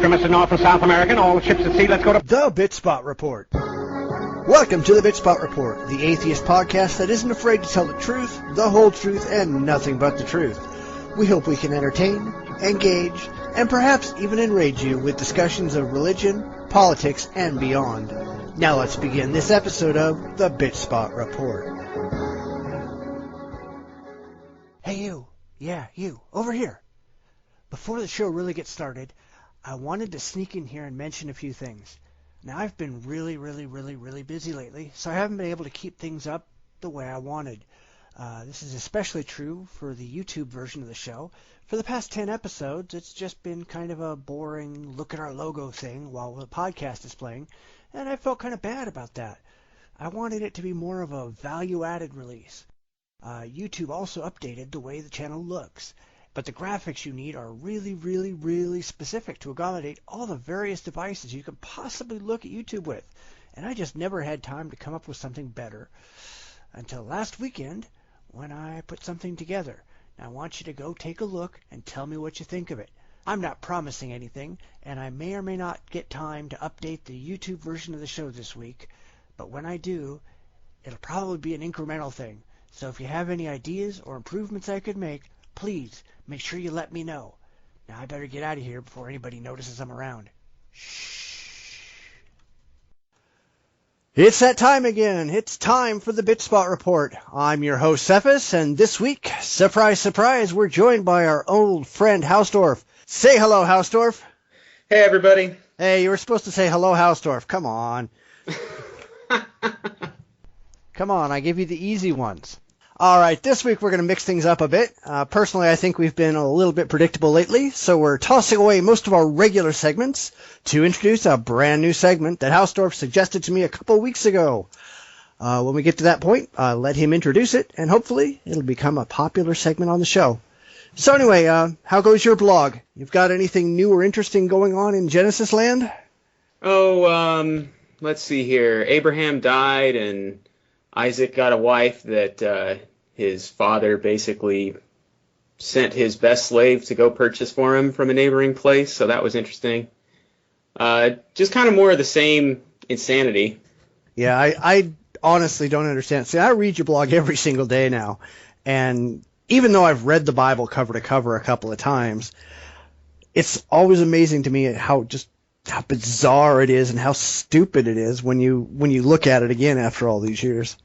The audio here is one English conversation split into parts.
Africa, Mr. North and South America, and all the ships at sea, let's go to... The Bitchspot Report. Welcome to the Bitchspot Report, the atheist podcast that isn't afraid to tell the truth, the whole truth, and nothing but the truth. We hope we can entertain, engage, and perhaps even enrage you with discussions of religion, politics, and beyond. Now let's begin this episode of the Bitchspot Report. Hey you, you, over here. Before the show really gets started, I wanted to sneak in here and mention a few things. Now, I've been really busy lately, so I haven't been able to keep things up the way I wanted. This is especially true for the YouTube version of the show. For the past 10 episodes, it's just been kind of a boring look at our logo thing while the podcast is playing, and I felt kind of bad about that. I wanted it to be more of a value-added release. YouTube also updated the way the channel looks, but the graphics you need are really specific to accommodate all the various devices you could possibly look at YouTube with, and I just never had time to come up with something better until last weekend when I put something together. Now, I want you to go take a look and tell me what you think of it. I'm not promising anything, and I may or may not get time to update the YouTube version of the show this week, but when I do, it'll probably be an incremental thing. So if you have any ideas or improvements I could make, please make sure you let me know. Now I better get out of here before anybody notices I'm around. Shh. It's that time again. It's time for the Bitchspot Report. I'm your host, Cephus, and this week, surprise, surprise, we're joined by our old friend, Hausdorff. Say hello, Hausdorff. Hey, everybody. Hey, you were supposed to say hello, Hausdorff. Come on. Come on, I give you the easy ones. All right, this week we're going to mix things up a bit. Personally, I think we've been a little bit predictable lately, so we're tossing away most of our regular segments to introduce a brand new segment that Hausdorff suggested to me a couple weeks ago. When we get to that point, I'll let him introduce it, and hopefully it'll become a popular segment on the show. So anyway, how goes your blog? You've got anything new or interesting going on in Genesis land? Let's see here. Abraham died, and Isaac got a wife that his father basically sent his best slave to go purchase for him from a neighboring place, so that was interesting. Just kind of more of the same insanity. Yeah, I honestly don't understand. See, I read your blog every single day now, and even though I've read the Bible cover to cover a couple of times, it's always amazing to me how bizarre it is and how stupid it is when you look at it again after all these years.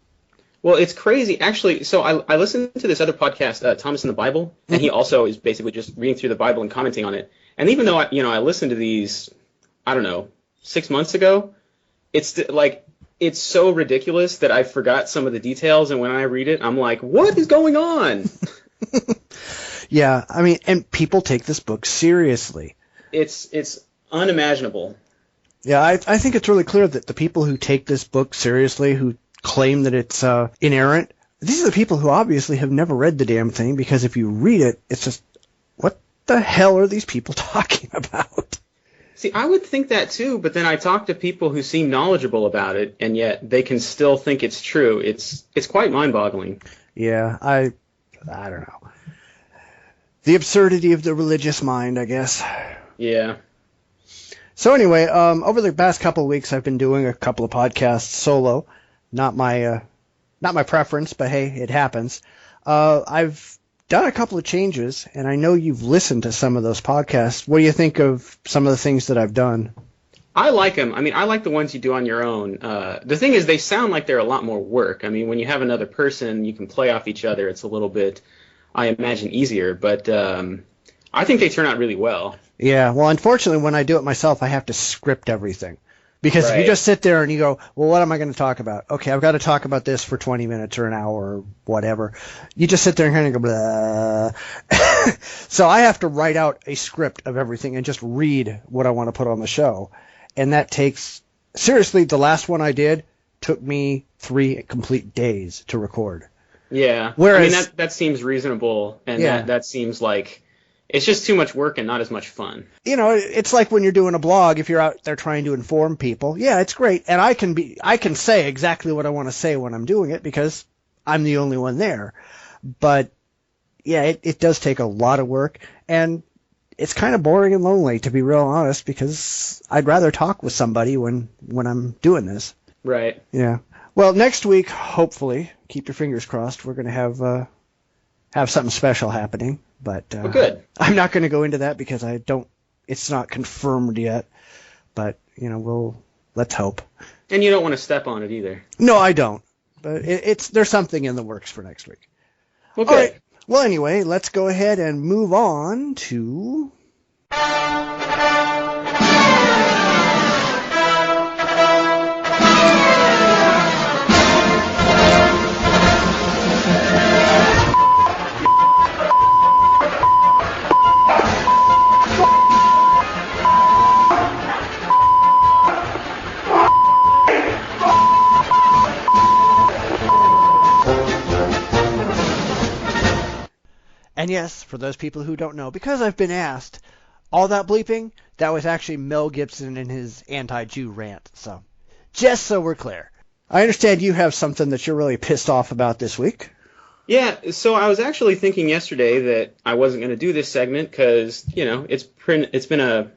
Well, it's crazy. Actually, so I listened to this other podcast, Thomas in the Bible, and he also is basically just reading through the Bible and commenting on it. And even though I listened to these, 6 months ago, it's so ridiculous that I forgot some of the details. And when I read it, I'm like, what is going on? Yeah, I mean, and people take this book seriously. It's unimaginable. Yeah, I think it's really clear that the people who take this book seriously, who claim that it's inerrant, these are the people who obviously have never read the damn thing, because if you read it, it's just, what the hell are these people talking about? See, I would think that too, but then I talk to people who seem knowledgeable about it, and yet they can still think it's true. It's quite mind-boggling. Yeah, I don't know. The absurdity of the religious mind, I guess. Yeah. So anyway, over the past couple of weeks, I've been doing a couple of podcasts solo. Not my preference, but hey, it happens. I've done a couple of changes, and I know you've listened to some of those podcasts. What do you think of some of the things that I've done? I like them. I mean, I like the ones you do on your own. The thing is, they sound like they're a lot more work. I mean, when you have another person, you can play off each other. It's a little bit, I imagine, easier. But I think they turn out really well. Yeah, well, unfortunately, when I do it myself, I have to script everything. Because if you just sit there and you go, well, what am I going to talk about? Okay, I've got to talk about this for 20 minutes or an hour or whatever. You just sit there and kind of go, blah. So I have to write out a script of everything and just read what I want to put on the show. And that takes, seriously, the last one I did took me 3 complete days to record. Yeah, whereas, I mean, that seems reasonable, and that seems like it's just too much work and not as much fun. You know, it's like when you're doing a blog, if you're out there trying to inform people, yeah, it's great. And I can say exactly what I want to say when I'm doing it because I'm the only one there. But yeah, it does take a lot of work, and it's kind of boring and lonely, to be real honest, because I'd rather talk with somebody when I'm doing this. Right. Yeah. Well, next week, hopefully, keep your fingers crossed, we're going to have something special happening. But good. I'm not going to go into that because it's not confirmed yet. But, let's hope. And you don't want to step on it either. No, I don't. But there's something in the works for next week. Well, all good. right. Well, anyway, let's go ahead and move on to... And yes, for those people who don't know, because I've been asked, all that bleeping, that was actually Mel Gibson in his anti-Jew rant. So, just so we're clear. I understand you have something that you're really pissed off about this week. Yeah, so I was actually thinking yesterday that I wasn't going to do this segment because, it's been a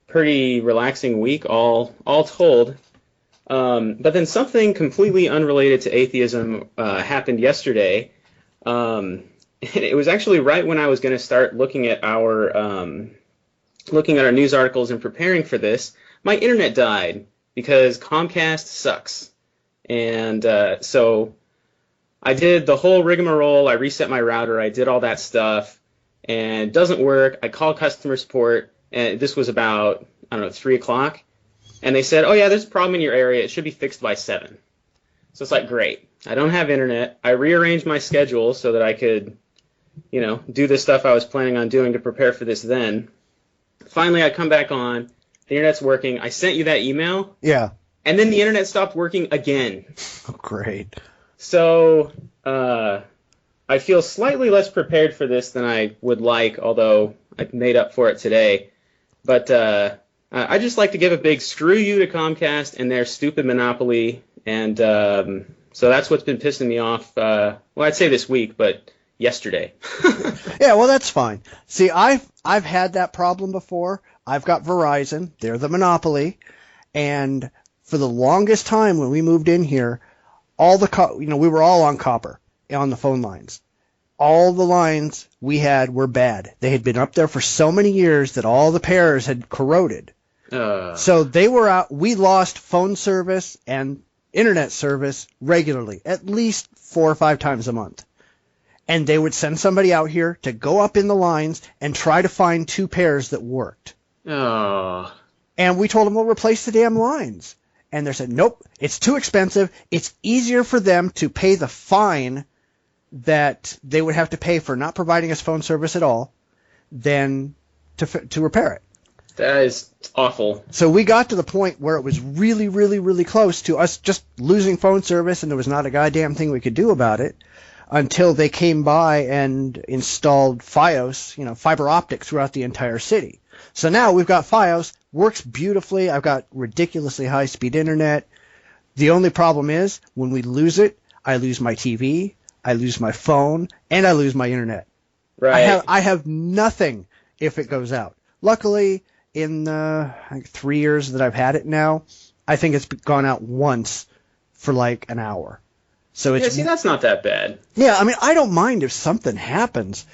pretty relaxing week, all told. But then something completely unrelated to atheism happened yesterday. It was actually right when I was going to start looking at our news articles and preparing for this. My internet died because Comcast sucks, and so I did the whole rigmarole. I reset my router. I did all that stuff, and it doesn't work. I called customer support, and this was about 3 o'clock, and they said, "Oh yeah, there's a problem in your area. It should be fixed by 7." So it's like, great. I don't have internet. I rearranged my schedule so that I could do the stuff I was planning on doing to prepare for this then. Finally, I come back on. The internet's working. I sent you that email. Yeah. And then the internet stopped working again. Oh, great. So I feel slightly less prepared for this than I would like, although I made up for it today. But I just like to give a big screw you to Comcast and their stupid monopoly. And so that's what's been pissing me off, I'd say this week, but yesterday. Yeah, well, that's fine. See, I've had that problem before. I've got Verizon. They're the monopoly. And for the longest time when we moved in here, we were all on copper on the phone lines. All the lines we had were bad. They had been up there for so many years that all the pairs had corroded. So they were out. We lost phone service and internet service regularly, at least 4 or 5 times a month. And they would send somebody out here to go up in the lines and try to find 2 pairs that worked. Oh. And we told them, we'll replace the damn lines. And they said, nope, it's too expensive. It's easier for them to pay the fine that they would have to pay for not providing us phone service at all than to repair it. That is awful. So we got to the point where it was really, really, really close to us just losing phone service, and there was not a goddamn thing we could do about it. Until they came by and installed Fios, fiber optic throughout the entire city. So now we've got Fios, works beautifully. I've got ridiculously high-speed internet. The only problem is when we lose it, I lose my TV, I lose my phone, and I lose my internet. Right. I have nothing if it goes out. Luckily, in the 3 years that I've had it now, I think it's gone out once for like an hour. So it's, that's not that bad. Yeah, I mean, I don't mind if something happens.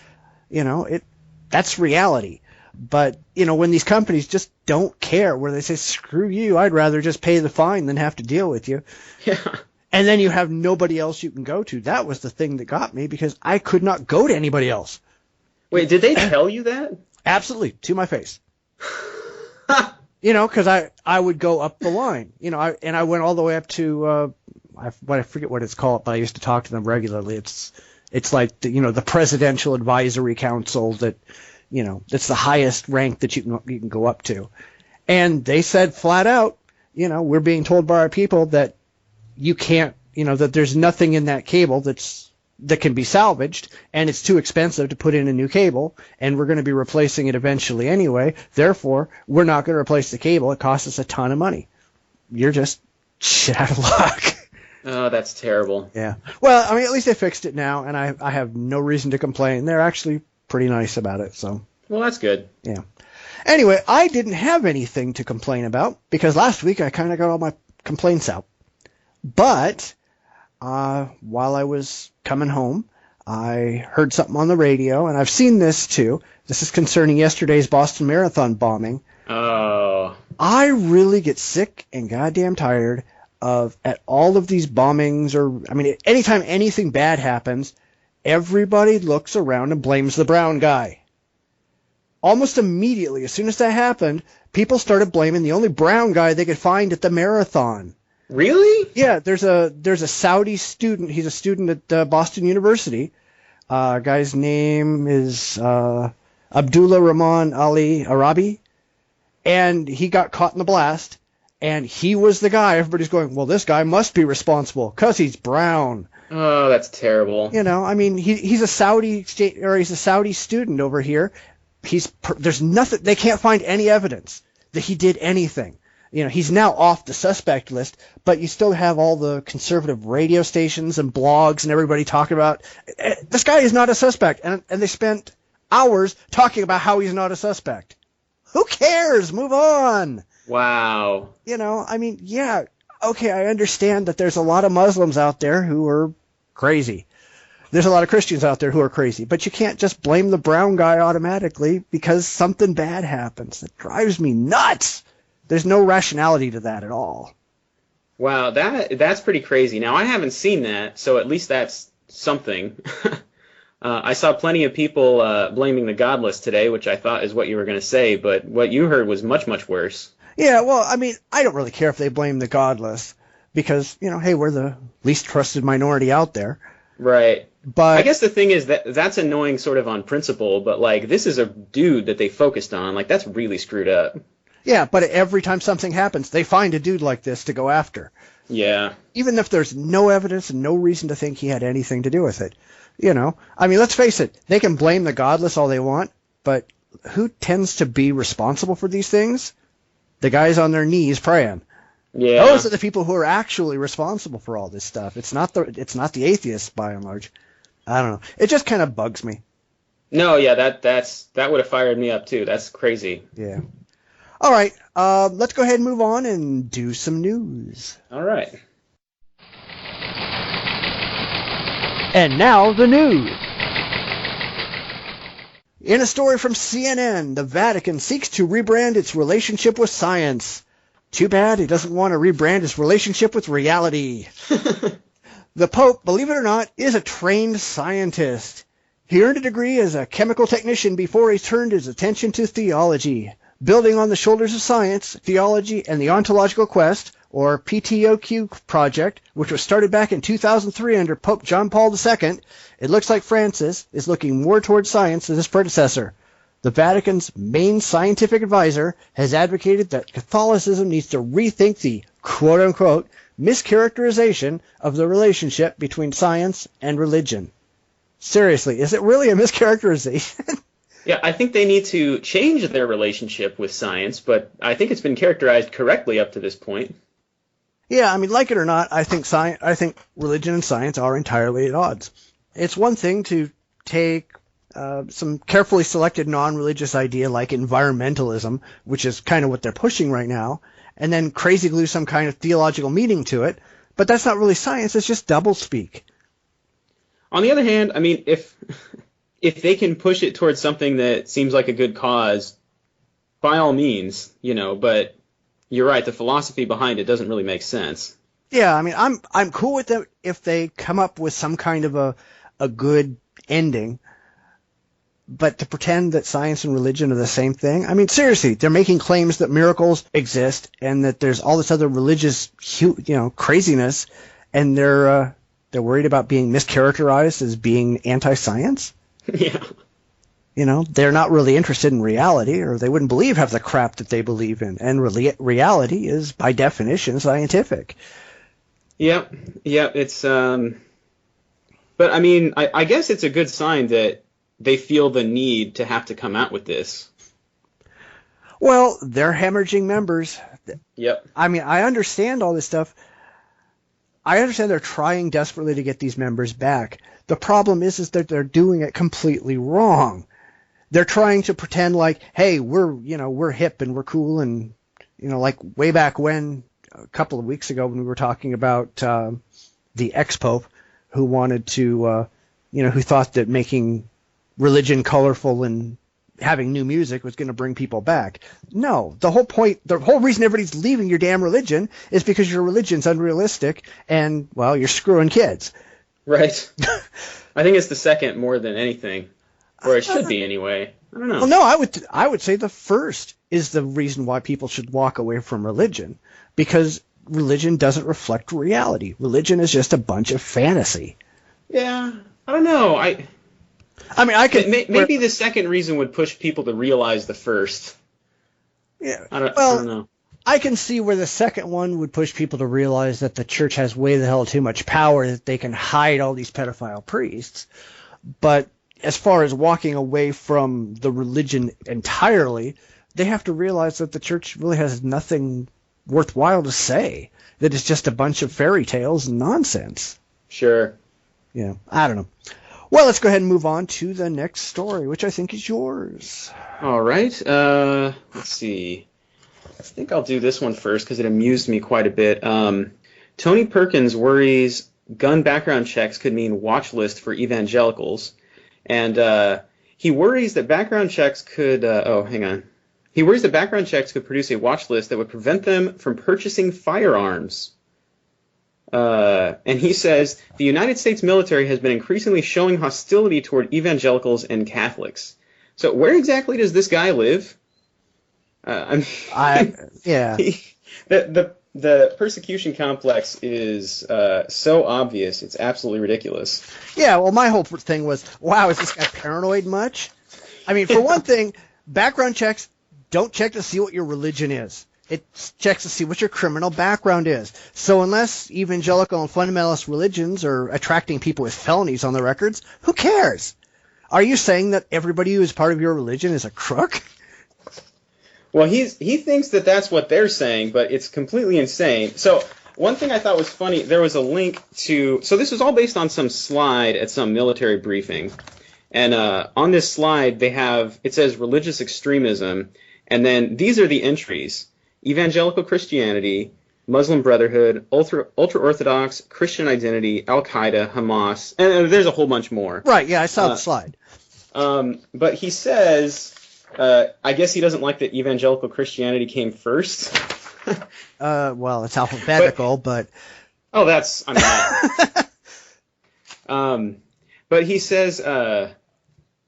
That's reality. But, when these companies just don't care, where they say, screw you, I'd rather just pay the fine than have to deal with you. Yeah. And then you have nobody else you can go to. That was the thing that got me, because I could not go to anybody else. Wait, did they tell you that? Absolutely, to my face. Because I would go up the line. I went all the way up to... I forget what it's called, but I used to talk to them regularly. It's like the Presidential Advisory Council that that's the highest rank that you can go up to, and they said flat out, we're being told by our people that you can't, that there's nothing in that cable that can be salvaged, and it's too expensive to put in a new cable, and we're going to be replacing it eventually anyway. Therefore, we're not going to replace the cable. It costs us a ton of money. You're just shit out of luck. Oh, that's terrible. Yeah. Well, I mean, at least they fixed it now, and I have no reason to complain. They're actually pretty nice about it. So. Well, that's good. Yeah. Anyway, I didn't have anything to complain about because last week I kind of got all my complaints out. But while I was coming home, I heard something on the radio, and I've seen this too. This is concerning yesterday's Boston Marathon bombing. Oh. I really get sick and goddamn tired of at all of these bombings, anytime anything bad happens, everybody looks around and blames the brown guy. Almost immediately, as soon as that happened, people started blaming the only brown guy they could find at the marathon. Really? Yeah, there's a Saudi student. He's a student at Boston University. Guy's name is Abdullah Rahman Ali Arabi, and he got caught in the blast. And he was the guy. Everybody's going, well, this guy must be responsible because he's brown. Oh, that's terrible. He's a Saudi he's a Saudi student over here. There's nothing. They can't find any evidence that he did anything. He's now off the suspect list, but you still have all the conservative radio stations and blogs and everybody talking about this guy is not a suspect, and they spent hours talking about how he's not a suspect. Who cares? Move on. Wow. Yeah, okay, I understand that there's a lot of Muslims out there who are crazy. There's a lot of Christians out there who are crazy, but you can't just blame the brown guy automatically because something bad happens. It drives me nuts. There's no rationality to that at all. Wow, that's pretty crazy. Now, I haven't seen that, so at least that's something. I saw plenty of people blaming the godless today, which I thought is what you were going to say, but what you heard was much, much worse. Yeah, well, I don't really care if they blame the godless because, hey, we're the least trusted minority out there. Right. But I guess the thing is that's annoying sort of on principle, but, this is a dude that they focused on. That's really screwed up. Yeah, but every time something happens, they find a dude like this to go after. Yeah. Even if there's no evidence and no reason to think he had anything to do with it. Let's face it, they can blame the godless all they want, but who tends to be responsible for these things? The guys on their knees praying. Yeah. Those are the people who are actually responsible for all this stuff. It's not the atheists, by and large. I don't know. It just kind of bugs me. No, yeah, that would have fired me up, too. That's crazy. Yeah. All right, let's go ahead and move on and do some news. All right. And now the news. In a story from CNN, the Vatican seeks to rebrand its relationship with science. Too bad he doesn't want to rebrand his relationship with reality. The Pope, believe it or not, is a trained scientist. He earned a degree as a chemical technician before he turned his attention to theology. Building on the shoulders of science, theology, and the ontological quest, or PTOQ project, which was started back in 2003 under Pope John Paul II, it looks like Francis is looking more towards science than his predecessor. The Vatican's main scientific advisor has advocated that Catholicism needs to rethink the quote-unquote mischaracterization of the relationship between science and religion. Seriously, is it really a mischaracterization? Yeah, I think they need to change their relationship with science, but I think it's been characterized correctly up to this point. Yeah, like it or not, I think religion and science are entirely at odds. It's one thing to take some carefully selected non-religious idea like environmentalism, which is kind of what they're pushing right now, and then crazy glue some kind of theological meaning to it, but that's not really science, it's just doublespeak. On the other hand, if they can push it towards something that seems like a good cause, by all means, but you're right, the philosophy behind it doesn't really make sense. Yeah, I'm cool with it if they come up with some kind of a good ending, but to pretend that science and religion are the same thing, seriously, they're making claims that miracles exist and that there's all this other religious, craziness, and they're worried about being mischaracterized as being anti-science? Yeah. They're not really interested in reality, or they wouldn't believe half the crap that they believe in. And reality is, by definition, scientific. Yep. It's, but I guess it's a good sign that they feel the need to have to come out with this. Well, they're hemorrhaging members. Yep. I understand all this stuff. I understand they're trying desperately to get these members back. The problem is that they're doing it completely wrong. they're trying to pretend like, hey, we're hip and we're cool, and like way back when, a couple of weeks ago when we were talking about the ex-pope who wanted to, who thought that making religion colorful and having new music was going to bring people back. No, the whole reason everybody's leaving your damn religion is because your religion's unrealistic and, well, you're screwing kids. Right. I think it's the second more than anything, or it should be anyway. I don't know. Well, no, I would say the first is the reason why people should walk away from religion, because religion doesn't reflect reality. Religion is just a bunch of fantasy. Yeah, I don't know. I could maybe the second reason would push people to realize the first. Yeah. I don't know. I can see where the second one would push people to realize that the church has way the hell too much power that they can hide all these pedophile priests. But as far as walking away from the religion entirely, they have to realize that the church really has nothing worthwhile to say, that it's just a bunch of fairy tales and nonsense. Sure. Yeah, I don't know. Well, let's go ahead and move on to the next story, which I think is yours. All right. Let's see. I think I'll do this one first because it amused me quite a bit. Tony Perkins worries gun background checks could mean watch list for evangelicals. And he worries that background checks could... He worries that background checks could produce a watch list that would prevent them from purchasing firearms. And he says, the United States military has been increasingly showing hostility toward evangelicals and Catholics. So where exactly does this guy live? Yeah. The persecution complex is so obvious. It's absolutely ridiculous. Yeah, well, my whole thing was, wow, is this guy paranoid much? I mean, for one thing, background checks don't check to see what your religion is. It checks to see what your criminal background is. So unless evangelical and fundamentalist religions are attracting people with felonies on their records, who cares? Are you saying that everybody who is part of your religion is a crook? Well, he thinks that that's what they're saying, but it's completely insane. So one thing I thought was funny, there was a link to... So this was all based on some slide at some military briefing. And on this slide, it says religious extremism, and then these are the entries. Evangelical Christianity, Muslim Brotherhood, ultra-Orthodox, Christian Identity, Al-Qaeda, Hamas, and there's a whole bunch more. Right, yeah, I saw the slide. But he says, I guess he doesn't like that evangelical Christianity came first. Well, it's alphabetical, but... Oh, that's... But he says...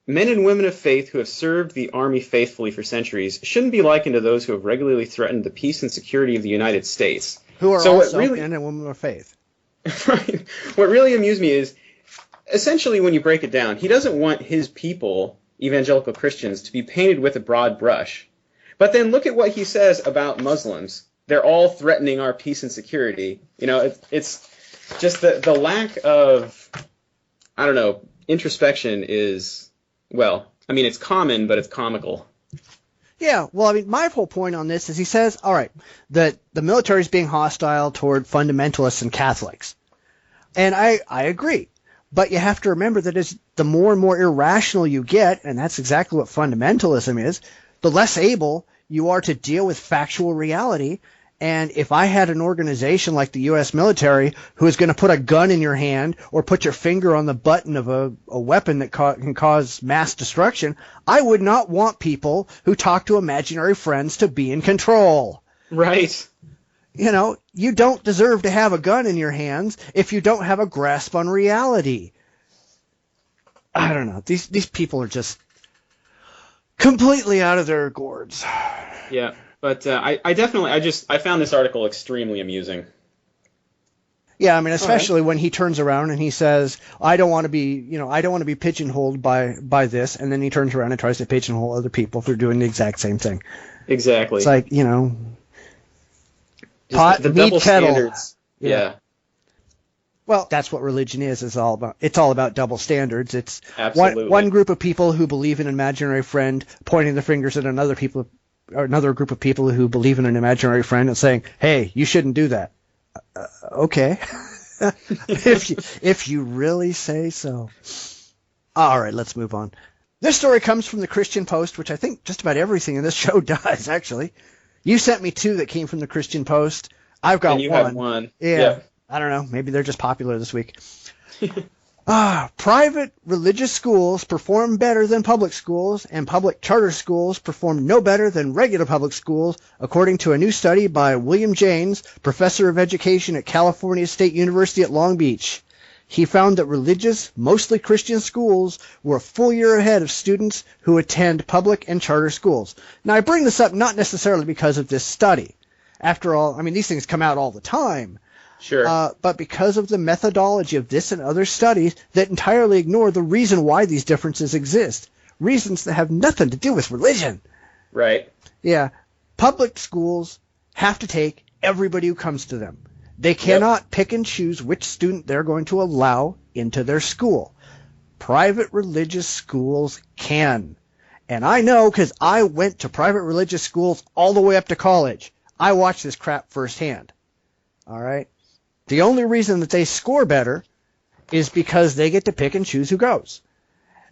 Men and women of faith who have served the Army faithfully for centuries shouldn't be likened to those who have regularly threatened the peace and security of the United States. Who are also men and women of faith. Right. What really amused me is, essentially when you break it down, he doesn't want his people, evangelical Christians, to be painted with a broad brush. But then look at what he says about Muslims. They're all threatening our peace and security. It's just the lack of, introspection is... Well, I mean, it's common, but it's comical. Yeah, well, I mean, my whole point on this is he says, all right, that the military is being hostile toward fundamentalists and Catholics. And I agree. But you have to remember that as the more and more irrational you get, and that's exactly what fundamentalism is, the less able you are to deal with factual reality. And if I had an organization like the U.S. military who is going to put a gun in your hand or put your finger on the button of a weapon that can cause mass destruction, I would not want people who talk to imaginary friends to be in control. Right. You don't deserve to have a gun in your hands if you don't have a grasp on reality. I don't know. These people are just completely out of their gourds. Yeah. But I found this article extremely amusing. Yeah, I mean, especially when he turns around and he says, I don't want to be pigeonholed by this, and then he turns around and tries to pigeonhole other people for doing the exact same thing. Exactly. It's like, pot, the double kettle. Standards. Yeah. Well, that's what religion is. It's all about double standards. It's Absolutely. one group of people who believe in an imaginary friend pointing the fingers at another group of people who believe in an imaginary friend and saying, hey, you shouldn't do that. Okay. if you really say so. All right, let's move on. This story comes from the Christian Post, which I think just about everything in this show does, actually. You sent me 2 that came from the Christian Post. I've got and you one. have one. Yeah. I don't know. Maybe they're just popular this week. Private religious schools perform better than public schools, and public charter schools perform no better than regular public schools, according to a new study by William James, professor of education at California State University at Long Beach. He found that religious, mostly Christian schools were a full year ahead of students who attend public and charter schools. Now, I bring this up not necessarily because of this study. After all, I mean, these things come out all the time. Sure. But because of the methodology of this and other studies that entirely ignore the reason why these differences exist. Reasons that have nothing to do with religion. Right. Yeah. Public schools have to take everybody who comes to them. They cannot pick and choose which student they're going to allow into their school. Private religious schools can. And I know because I went to private religious schools all the way up to college. I watched this crap firsthand. All right? The only reason that they score better is because they get to pick and choose who goes.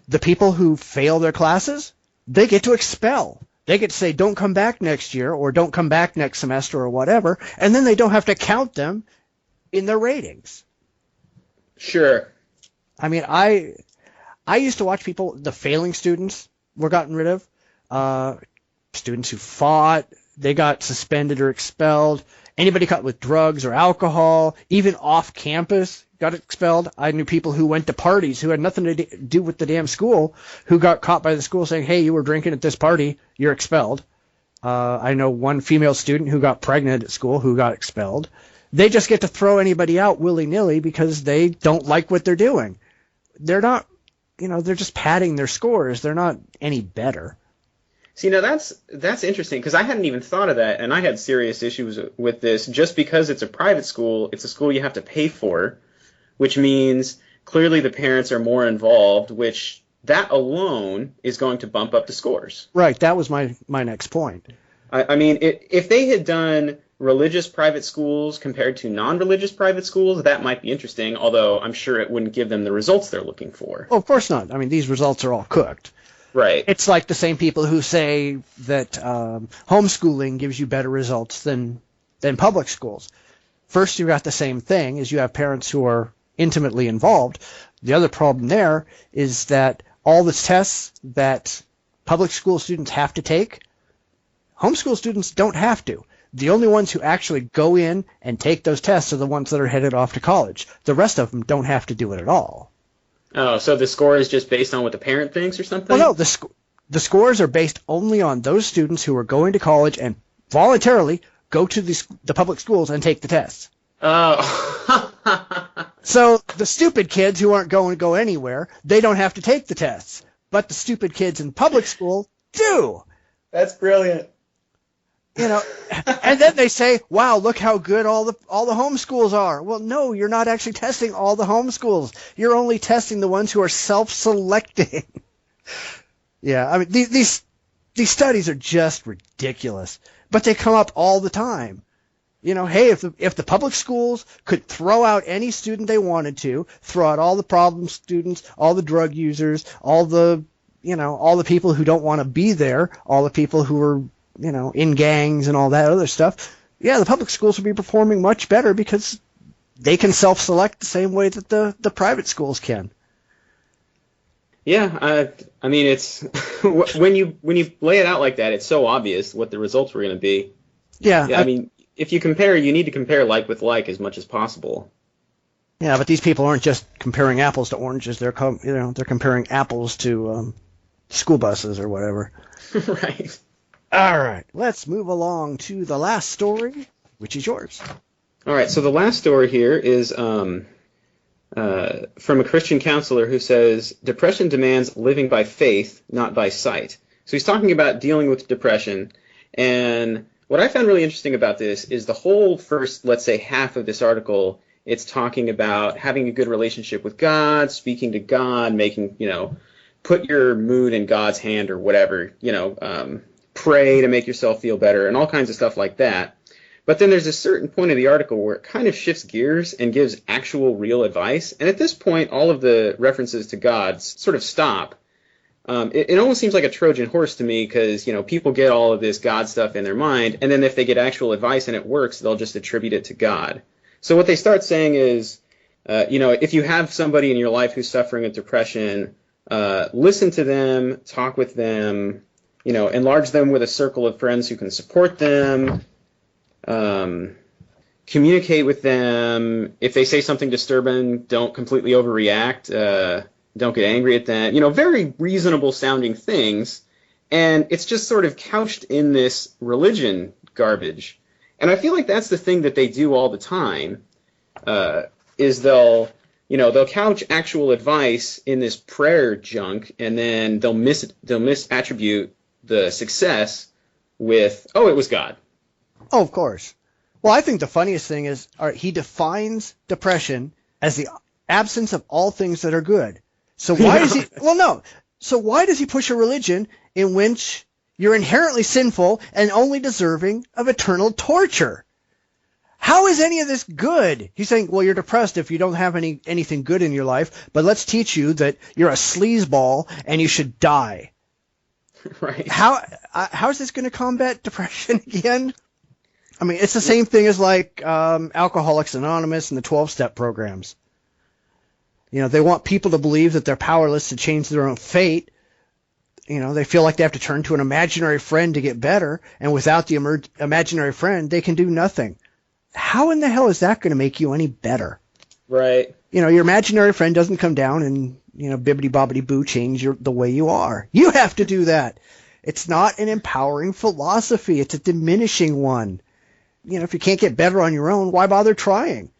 The people who fail their classes, they get to expel. They get to say, don't come back next year or don't come back next semester or whatever, and then they don't have to count them in their ratings. Sure. I mean, I used to watch people, the failing students were gotten rid of, students who fought, they got suspended or expelled. Anybody caught with drugs or alcohol, even off campus, got expelled. I knew people who went to parties who had nothing to do with the damn school who got caught by the school saying, hey, you were drinking at this party, you're expelled. I know one female student who got pregnant at school who got expelled. They just get to throw anybody out willy-nilly because they don't like what they're doing. They're not, they're just padding their scores. They're not any better. See, now that's interesting because I hadn't even thought of that, and I had serious issues with this. Just because it's a private school, it's a school you have to pay for, which means clearly the parents are more involved, which that alone is going to bump up the scores. Right, that was my next point. I mean, if they had done religious private schools compared to non-religious private schools, that might be interesting, although I'm sure it wouldn't give them the results they're looking for. Well, of course not. I mean, these results are all cooked. Right. It's like the same people who say that homeschooling gives you better results than public schools. First, you've got the same thing, is you have parents who are intimately involved. The other problem there is that all the tests that public school students have to take, homeschool students don't have to. The only ones who actually go in and take those tests are the ones that are headed off to college. The rest of them don't have to do it at all. Oh, so the score is just based on what the parent thinks or something? Well, no, the scores are based only on those students who are going to college and voluntarily go to the public schools and take the tests. Oh. So the stupid kids who aren't going to go anywhere, they don't have to take the tests. But the stupid kids in public school do. That's brilliant. And then they say, wow, look how good all the homeschools are. Well, no, you're not actually testing all the homeschools. You're only testing the ones who are self-selecting. Yeah, I mean, these studies are just ridiculous. But they come up all the time. Hey, if the public schools could throw out any student they wanted to, throw out all the problem students, all the drug users, all the people who don't want to be there, all the people who are in gangs and all that other stuff, yeah, the public schools will be performing much better because they can self-select the same way that the private schools can. Yeah, I mean, it's when you lay it out like that, it's so obvious what the results were going to be. Yeah, I mean, if you compare, you need to compare like with like as much as possible. Yeah, but these people aren't just comparing apples to oranges; they're comparing apples to school buses or whatever. Right. All right, let's move along to the last story, which is yours. All right, so the last story here is from a Christian counselor who says, depression demands living by faith, not by sight. So he's talking about dealing with depression, and what I found really interesting about this is the whole first, let's say, half of this article, it's talking about having a good relationship with God, speaking to God, making, put your mood in God's hand or whatever, pray to make yourself feel better, and all kinds of stuff like that. But then there's a certain point of the article where it kind of shifts gears and gives actual real advice. And at this point, all of the references to God sort of stop. it almost seems like a Trojan horse to me because, people get all of this God stuff in their mind, and then if they get actual advice and it works, they'll just attribute it to God. So what they start saying is, if you have somebody in your life who's suffering with depression, listen to them, talk with them, enlarge them with a circle of friends who can support them, communicate with them. If they say something disturbing, don't completely overreact. Don't get angry at that. Very reasonable sounding things. And it's just sort of couched in this religion garbage. And I feel like that's the thing that they do all the time, is they'll couch actual advice in this prayer junk, and then they'll misattribute the success with, oh, it was God. Oh, of course. Well, I think the funniest thing is he defines depression as the absence of all things that are good. So why is he? Well, no. So why does he push a religion in which you're inherently sinful and only deserving of eternal torture? How is any of this good? He's saying, well, you're depressed if you don't have anything good in your life, but let's teach you that you're a sleazeball and you should die. Right. How is this going to combat depression again? I mean, it's the same thing as like Alcoholics Anonymous and the 12-step programs. They want people to believe that they're powerless to change their own fate. They feel like they have to turn to an imaginary friend to get better, and without the imaginary friend, they can do nothing. How in the hell is that going to make you any better? Right. Your imaginary friend doesn't come down and, bibbidi-bobbidi-boo change the way you are. You have to do that. It's not an empowering philosophy. It's a diminishing one. If you can't get better on your own, why bother trying?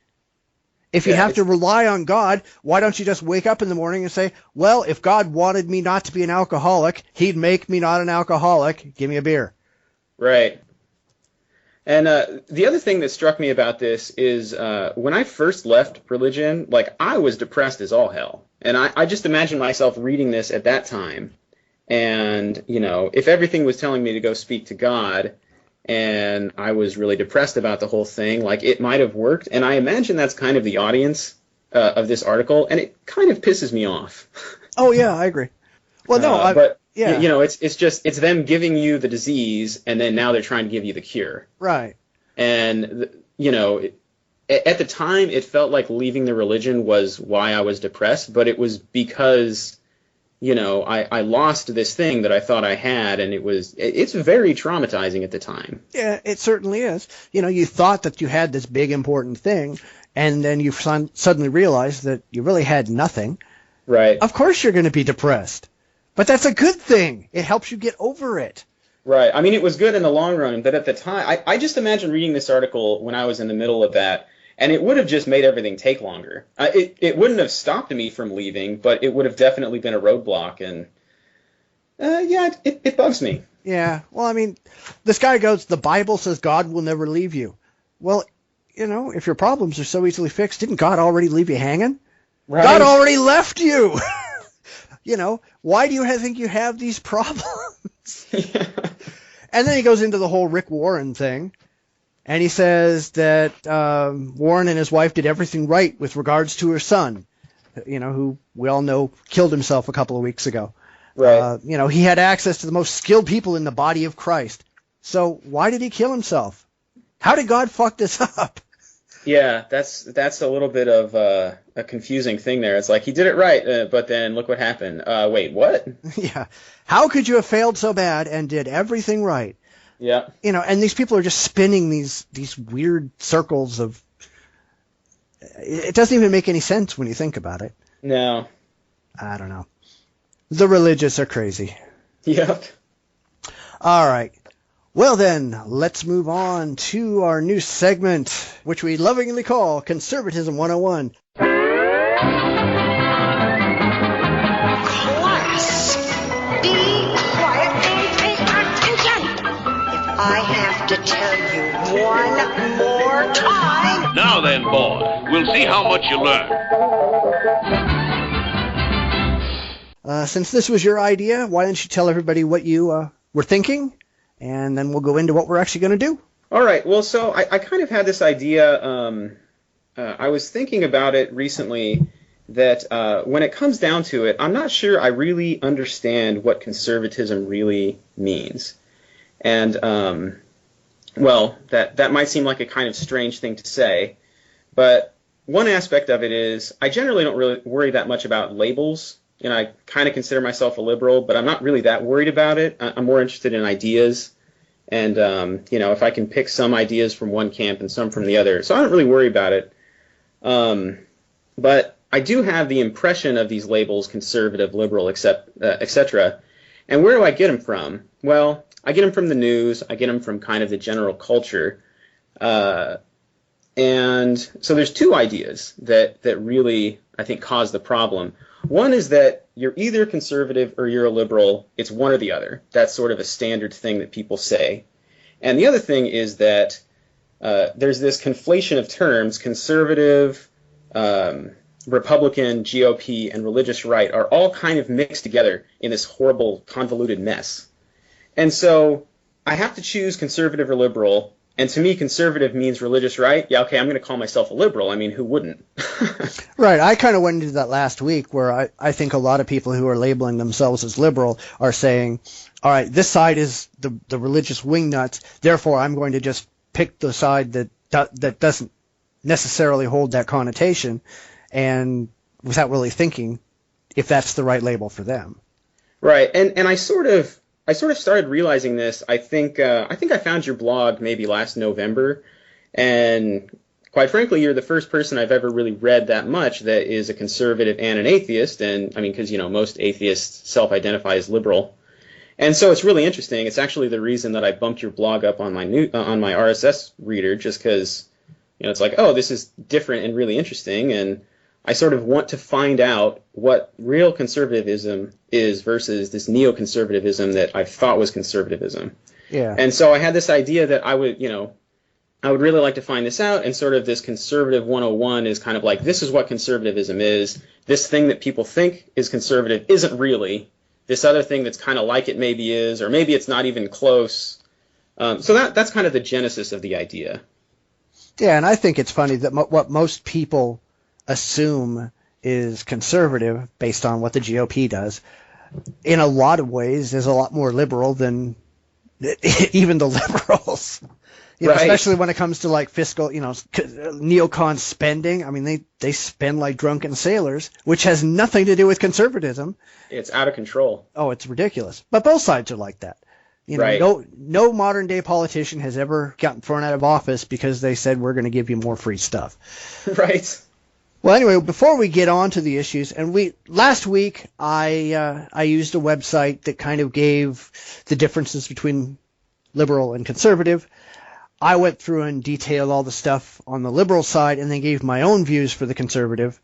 If you have to rely on God, why don't you just wake up in the morning and say, well, if God wanted me not to be an alcoholic, he'd make me not an alcoholic. Give me a beer. Right. And the other thing that struck me about this is when I first left religion, I was depressed as all hell. And I just imagined myself reading this at that time. And, if everything was telling me to go speak to God, and I was really depressed about the whole thing, it might have worked. And I imagine that's kind of the audience of this article, and it kind of pisses me off. Oh, yeah, I agree. Well, no, but yeah. It's them giving you the disease, and then now they're trying to give you the cure. Right. And, at the time, it felt like leaving the religion was why I was depressed, but it was because I lost this thing that I thought I had, and it's very traumatizing at the time. Yeah, it certainly is. You thought that you had this big important thing, and then you suddenly realized that you really had nothing. Right. Of course you're going to be depressed. But that's a good thing. It helps you get over it. Right. I mean, it was good in the long run, but at the time, I just imagine reading this article when I was in the middle of that, and it would have just made everything take longer. It wouldn't have stopped me from leaving, but it would have definitely been a roadblock, and it bugs me. Yeah, well, I mean, this guy goes, the Bible says God will never leave you. Well, if your problems are so easily fixed, didn't God already leave you hanging? Right. God already left you. Why do you think you have these problems? Yeah. And then he goes into the whole Rick Warren thing. And he says that Warren and his wife did everything right with regards to her son, who we all know killed himself a couple of weeks ago. Right. He had access to the most skilled people in the body of Christ. So why did he kill himself? How did God fuck this up? Yeah, that's a little bit of a confusing thing there. It's like he did it right, but then look what happened. Wait, what? Yeah. How could you have failed so bad and did everything right? Yeah. And these people are just spinning these weird circles of. It doesn't even make any sense when you think about it. No. I don't know. The religious are crazy. Yep. All right. Well then, let's move on to our new segment, which we lovingly call Conservatism 101. Class, be quiet and pay attention. If I have to tell you one more time. Now then, boy, we'll see how much you learn. Since this was your idea, why don't you tell everybody what you were thinking? And then we'll go into what we're actually going to do. All right. Well, so I kind of had this idea. I was thinking about it recently that when it comes down to it, I'm not sure I really understand what conservatism really means. And, well, that might seem like a kind of strange thing to say, but one aspect of it is I generally don't really worry that much about labels. You know, I kind of consider myself a liberal, but I'm not really that worried about it. I'm more interested in ideas. And, you know, if I can pick some ideas from one camp and some from the other. So I don't really worry about it. But I do have the impression of these labels, conservative, liberal, etc. And where do I get them from? Well, I get them from the news. I get them from kind of the general culture. And so there's two ideas that really, I think, cause the problem. One is that you're either conservative or you're a liberal. It's one or the other. That's sort of a standard thing that people say. And the other thing is that there's this conflation of terms. Conservative, Republican, GOP, and religious right are all kind of mixed together in this horrible, convoluted mess. And so I have to choose conservative or liberal. And to me, conservative means religious right. Yeah, okay, I'm going to call myself a liberal. I mean, who wouldn't? Right. I kind of went into that last week where I think a lot of people who are labeling themselves as liberal are saying, all right, this side is the religious wingnuts, therefore I'm going to just pick the side that doesn't necessarily hold that connotation, and without really thinking if that's the right label for them. Right. And I sort of started realizing this. I think I found your blog maybe last November, and quite frankly, you're the first person I've ever really read that much that is a conservative and an atheist. And I mean, because most atheists self-identify as liberal, and so it's really interesting. It's actually the reason that I bumped your blog up on my RSS reader, just because it's like, oh, this is different and really interesting, and I sort of want to find out what real conservatism is versus this neoconservatism that I thought was conservatism. Yeah. And so I had this idea that I would really like to find this out, and sort of this conservative 101 is kind of like, this is what conservatism is. This thing that people think is conservative isn't really. This other thing that's kind of like it maybe is, or maybe it's not even close. So that's kind of the genesis of the idea. Yeah, and I think it's funny that what most people assume is conservative based on what the GOP does, in a lot of ways is a lot more liberal than even the liberals. Right. Especially when it comes to like fiscal, neocon spending. I mean, they spend like drunken sailors, which has nothing to do with conservatism. It's out of control. Oh, it's ridiculous. But both sides are like that. Right. No modern day politician has ever gotten thrown out of office because they said we're going to give you more free stuff. Right. Well, anyway, before we get on to the issues, and last week I used a website that kind of gave the differences between liberal and conservative. I went through and detailed all the stuff on the liberal side and then gave my own views for the conservative.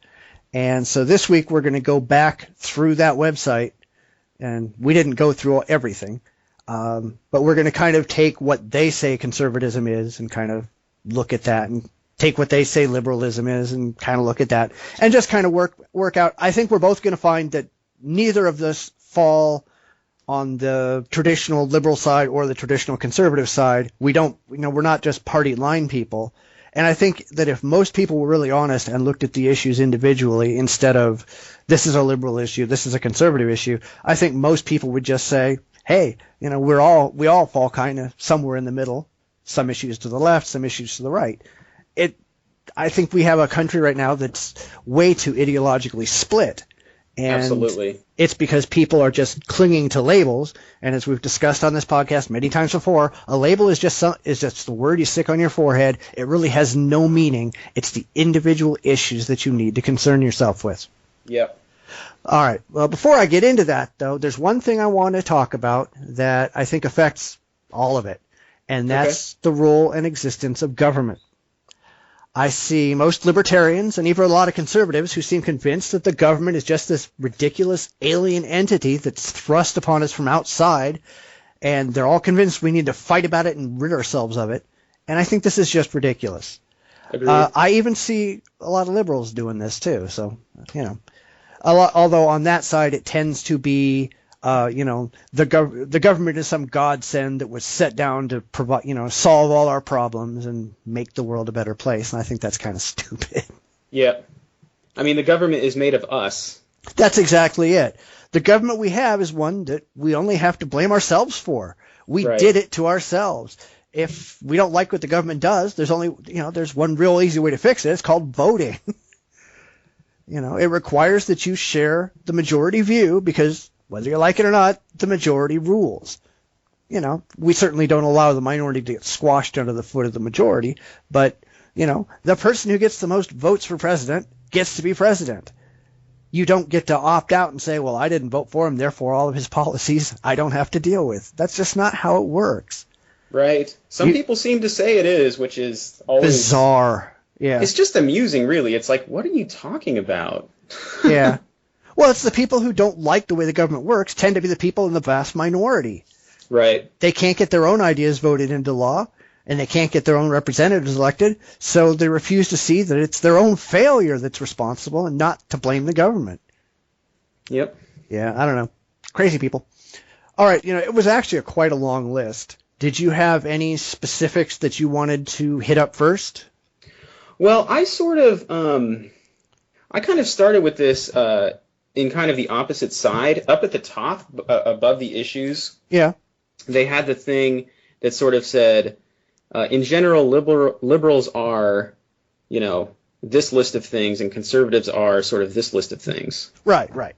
And so this week we're going to go back through that website, and we didn't go through everything, but we're going to kind of take what they say conservatism is and kind of look at that, and take what they say liberalism is and kind of look at that, and just kind of work out. I think we're both going to find that neither of us fall on the traditional liberal side or the traditional conservative side. We're not just party line people. And I think that if most people were really honest and looked at the issues individually instead of this is a liberal issue, this is a conservative issue, I think most people would just say, hey, we all fall kind of somewhere in the middle, some issues to the left, some issues to the right. I think we have a country right now that's way too ideologically split. And absolutely. It's because people are just clinging to labels, and as we've discussed on this podcast many times before, a label is just the word you stick on your forehead. It really has no meaning. It's the individual issues that you need to concern yourself with. Yep. All right. Well, before I get into that, though, there's one thing I want to talk about that I think affects all of it, and that's the role and existence of government. I see most libertarians and even a lot of conservatives who seem convinced that the government is just this ridiculous alien entity that's thrust upon us from outside, and they're all convinced we need to fight about it and rid ourselves of it. And I think this is just ridiculous. I even see a lot of liberals doing this too. So, although on that side it tends to be the government is some godsend that was set down to provide, solve all our problems and make the world a better place. And I think that's kind of stupid. Yeah. I mean, the government is made of us. That's exactly it. The government we have is one that we only have to blame ourselves for. We did it to ourselves. If we don't like what the government does, there's one real easy way to fix it. It's called voting. It requires that you share the majority view because whether you like it or not, the majority rules. We certainly don't allow the minority to get squashed under the foot of the majority, but, the person who gets the most votes for president gets to be president. You don't get to opt out and say, well, I didn't vote for him, therefore all of his policies I don't have to deal with. That's just not how it works. Right. Some people seem to say it is, which is always bizarre. Yeah. It's just amusing, really. It's like, what are you talking about? Yeah. Well, it's the people who don't like the way the government works tend to be the people in the vast minority. Right. They can't get their own ideas voted into law, and they can't get their own representatives elected, so they refuse to see that it's their own failure that's responsible and not to blame the government. Yep. Yeah, I don't know. Crazy people. All right, it was actually quite a long list. Did you have any specifics that you wanted to hit up first? Well, I kind of started with this in kind of the opposite side. Up at the top, above the issues, yeah, they had the thing that sort of said, in general, liberals are, this list of things, and conservatives are sort of this list of things. Right, right.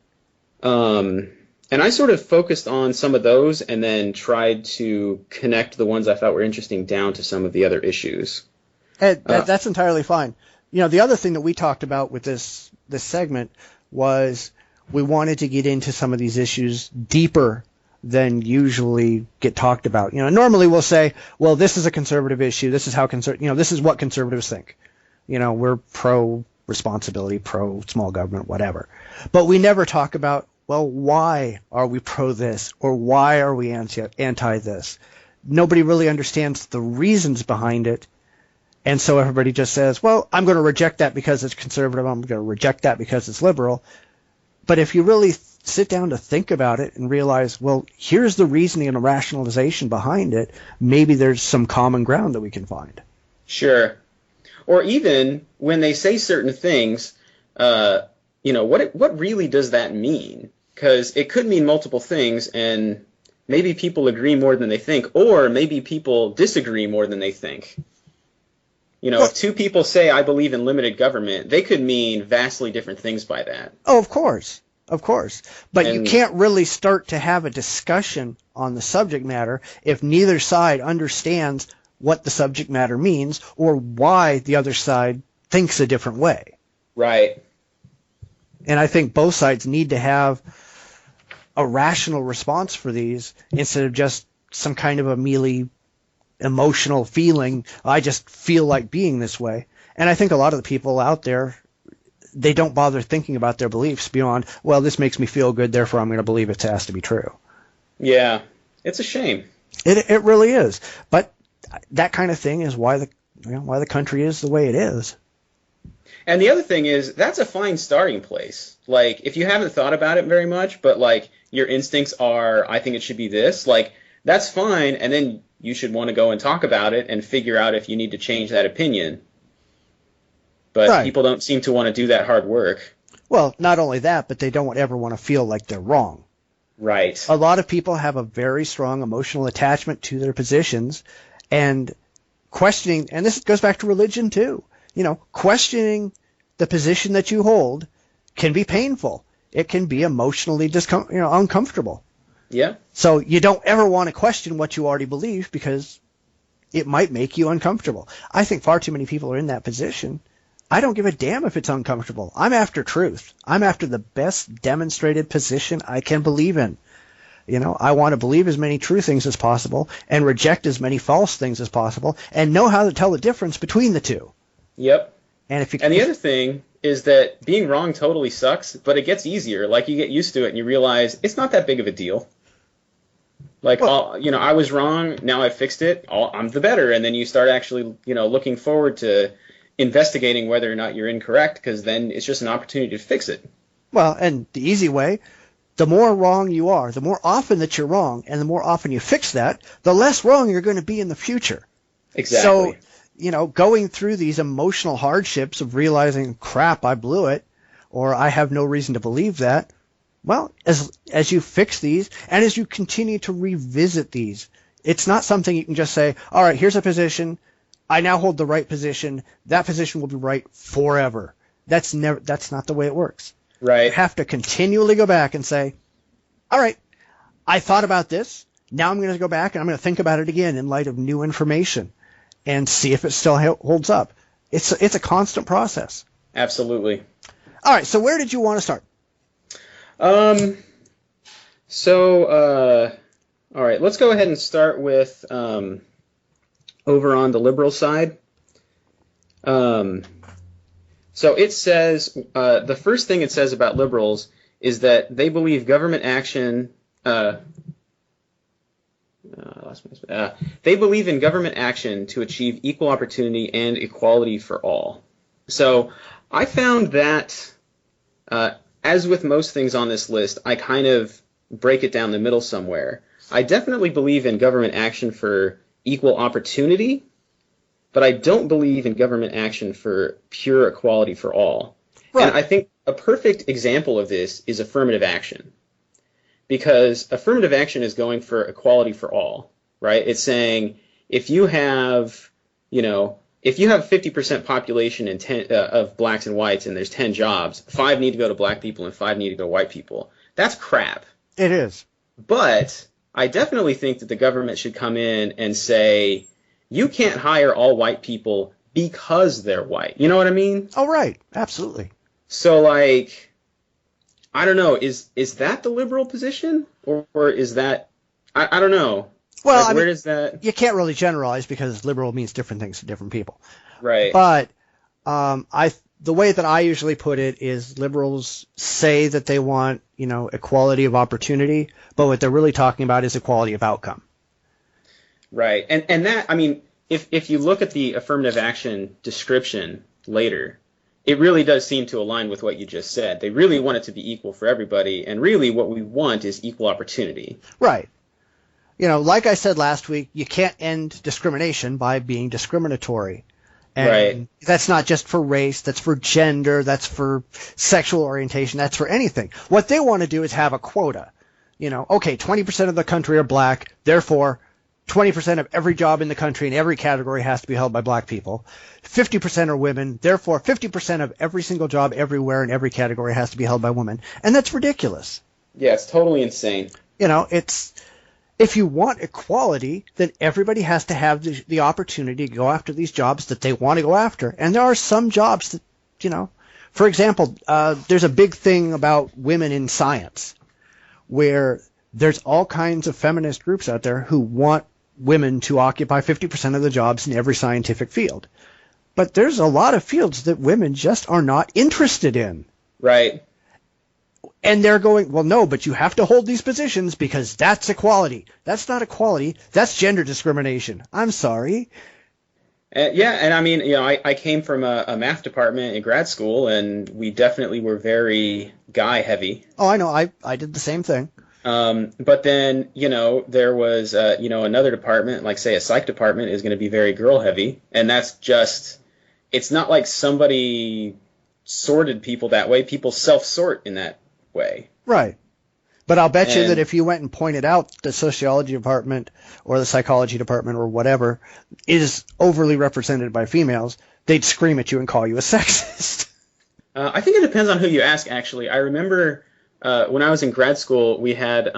And I sort of focused on some of those and then tried to connect the ones I thought were interesting down to some of the other issues. That's entirely fine. The other thing that we talked about with this segment was we wanted to get into some of these issues deeper than usually get talked about. Normally we'll say, well, this is a conservative issue. This is how this is what conservatives think. We're pro responsibility, pro small government, whatever. But we never talk about, well, why are we pro this or why are we anti this? Nobody really understands the reasons behind it. And so everybody just says, well, I'm going to reject that because it's conservative. I'm going to reject that because it's liberal. But if you really sit down to think about it and realize, well, here's the reasoning and the rationalization behind it, maybe there's some common ground that we can find. Sure. Or even when they say certain things, what really does that mean? Because it could mean multiple things, and maybe people agree more than they think, or maybe people disagree more than they think. If two people say, I believe in limited government, they could mean vastly different things by that. Oh, of course. Of course. But you can't really start to have a discussion on the subject matter if neither side understands what the subject matter means or why the other side thinks a different way. Right. And I think both sides need to have a rational response for these instead of just some kind of a mealy emotional feeling, I just feel like being this way. And I think a lot of the people out there, they don't bother thinking about their beliefs beyond, well, this makes me feel good, therefore I'm going to believe it has to be true. Yeah, it's a shame. It really is. But that kind of thing is why the country is the way it is. And the other thing is, that's a fine starting place. Like, if you haven't thought about it very much, but, like, your instincts are, I think it should be this, like, that's fine, and then you should want to go and talk about it and figure out if you need to change that opinion. But people don't seem to want to do that hard work. Well, not only that, but they don't ever want to feel like they're wrong. Right. A lot of people have a very strong emotional attachment to their positions, and questioning, and this goes back to religion too, questioning the position that you hold can be painful. It can be emotionally uncomfortable. Yeah. So you don't ever want to question what you already believe because it might make you uncomfortable. I think far too many people are in that position. I don't give a damn if it's uncomfortable. I'm after truth. I'm after the best demonstrated position I can believe in. I want to believe as many true things as possible and reject as many false things as possible and know how to tell the difference between the two. Yep. And the other thing is that being wrong totally sucks, but it gets easier. Like, you get used to it and you realize it's not that big of a deal. Like, I was wrong, now I fixed it, I'm the better. And then you start actually, looking forward to investigating whether or not you're incorrect, because then it's just an opportunity to fix it. Well, and the easy way, the more wrong you are, the more often that you're wrong, and the more often you fix that, the less wrong you're going to be in the future. Exactly. So, going through these emotional hardships of realizing, crap, I blew it, or I have no reason to believe that. Well, as you fix these and as you continue to revisit these, it's not something you can just say, all right, here's a position. I now hold the right position. That position will be right forever. That's not the way it works. Right. You have to continually go back and say, all right, I thought about this. Now I'm going to go back and I'm going to think about it again in light of new information and see if it still holds up. It's a constant process. Absolutely. All right, so where did you want to start? All right, let's go ahead and start with over on the liberal side. So it says, the first thing it says about liberals is that they believe government action, they believe in government action to achieve equal opportunity and equality for all. So I found that, as with most things on this list, I kind of break it down the middle somewhere. I definitely believe in government action for equal opportunity, but I don't believe in government action for pure equality for all. Right. And I think a perfect example of this is affirmative action, because affirmative action is going for equality for all, right? It's saying if you have 50% population and of blacks and whites and there's 10 jobs, 5 need to go to black people and 5 need to go to white people. That's crap. It is. But I definitely think that the government should come in and say, you can't hire all white people because they're white. You know what I mean? Oh, right. Absolutely. So, like, I don't know. Is that the liberal position? Or is that, I don't know. Well, like, where does that... You can't really generalize because liberal means different things to different people. Right. But the way that I usually put it is liberals say that they want, equality of opportunity, but what they're really talking about is equality of outcome. Right. And that, I mean, if you look at the affirmative action description later, it really does seem to align with what you just said. They really want it to be equal for everybody, and really what we want is equal opportunity. Right. Like I said last week, you can't end discrimination by being discriminatory. And right. That's not just for race, that's for gender, that's for sexual orientation, that's for anything. What they want to do is have a quota. Okay, 20% of the country are black, therefore 20% of every job in the country in every category has to be held by black people. 50% are women, therefore 50% of every single job everywhere in every category has to be held by women. And that's ridiculous. Yeah, it's totally insane. If you want equality, then everybody has to have the opportunity to go after these jobs that they want to go after. And there are some jobs that, for example, there's a big thing about women in science where there's all kinds of feminist groups out there who want women to occupy 50% of the jobs in every scientific field. But there's a lot of fields that women just are not interested in. Right. And they're going, well, no, but you have to hold these positions because that's equality. That's not equality. That's gender discrimination. I'm sorry. Yeah, and I mean, I came from a math department in grad school, and we definitely were very guy-heavy. Oh, I know. I did the same thing. But then, there was, another department, like, say, a psych department is going to be very girl-heavy, and that's just, it's not like somebody sorted people that way. People self-sort in that way. Right. But I'll bet you that if you went and pointed out the sociology department or the psychology department or whatever is overly represented by females, they'd scream at you and call you a sexist. I think it depends on who you ask, actually. I remember when I was in grad school, we had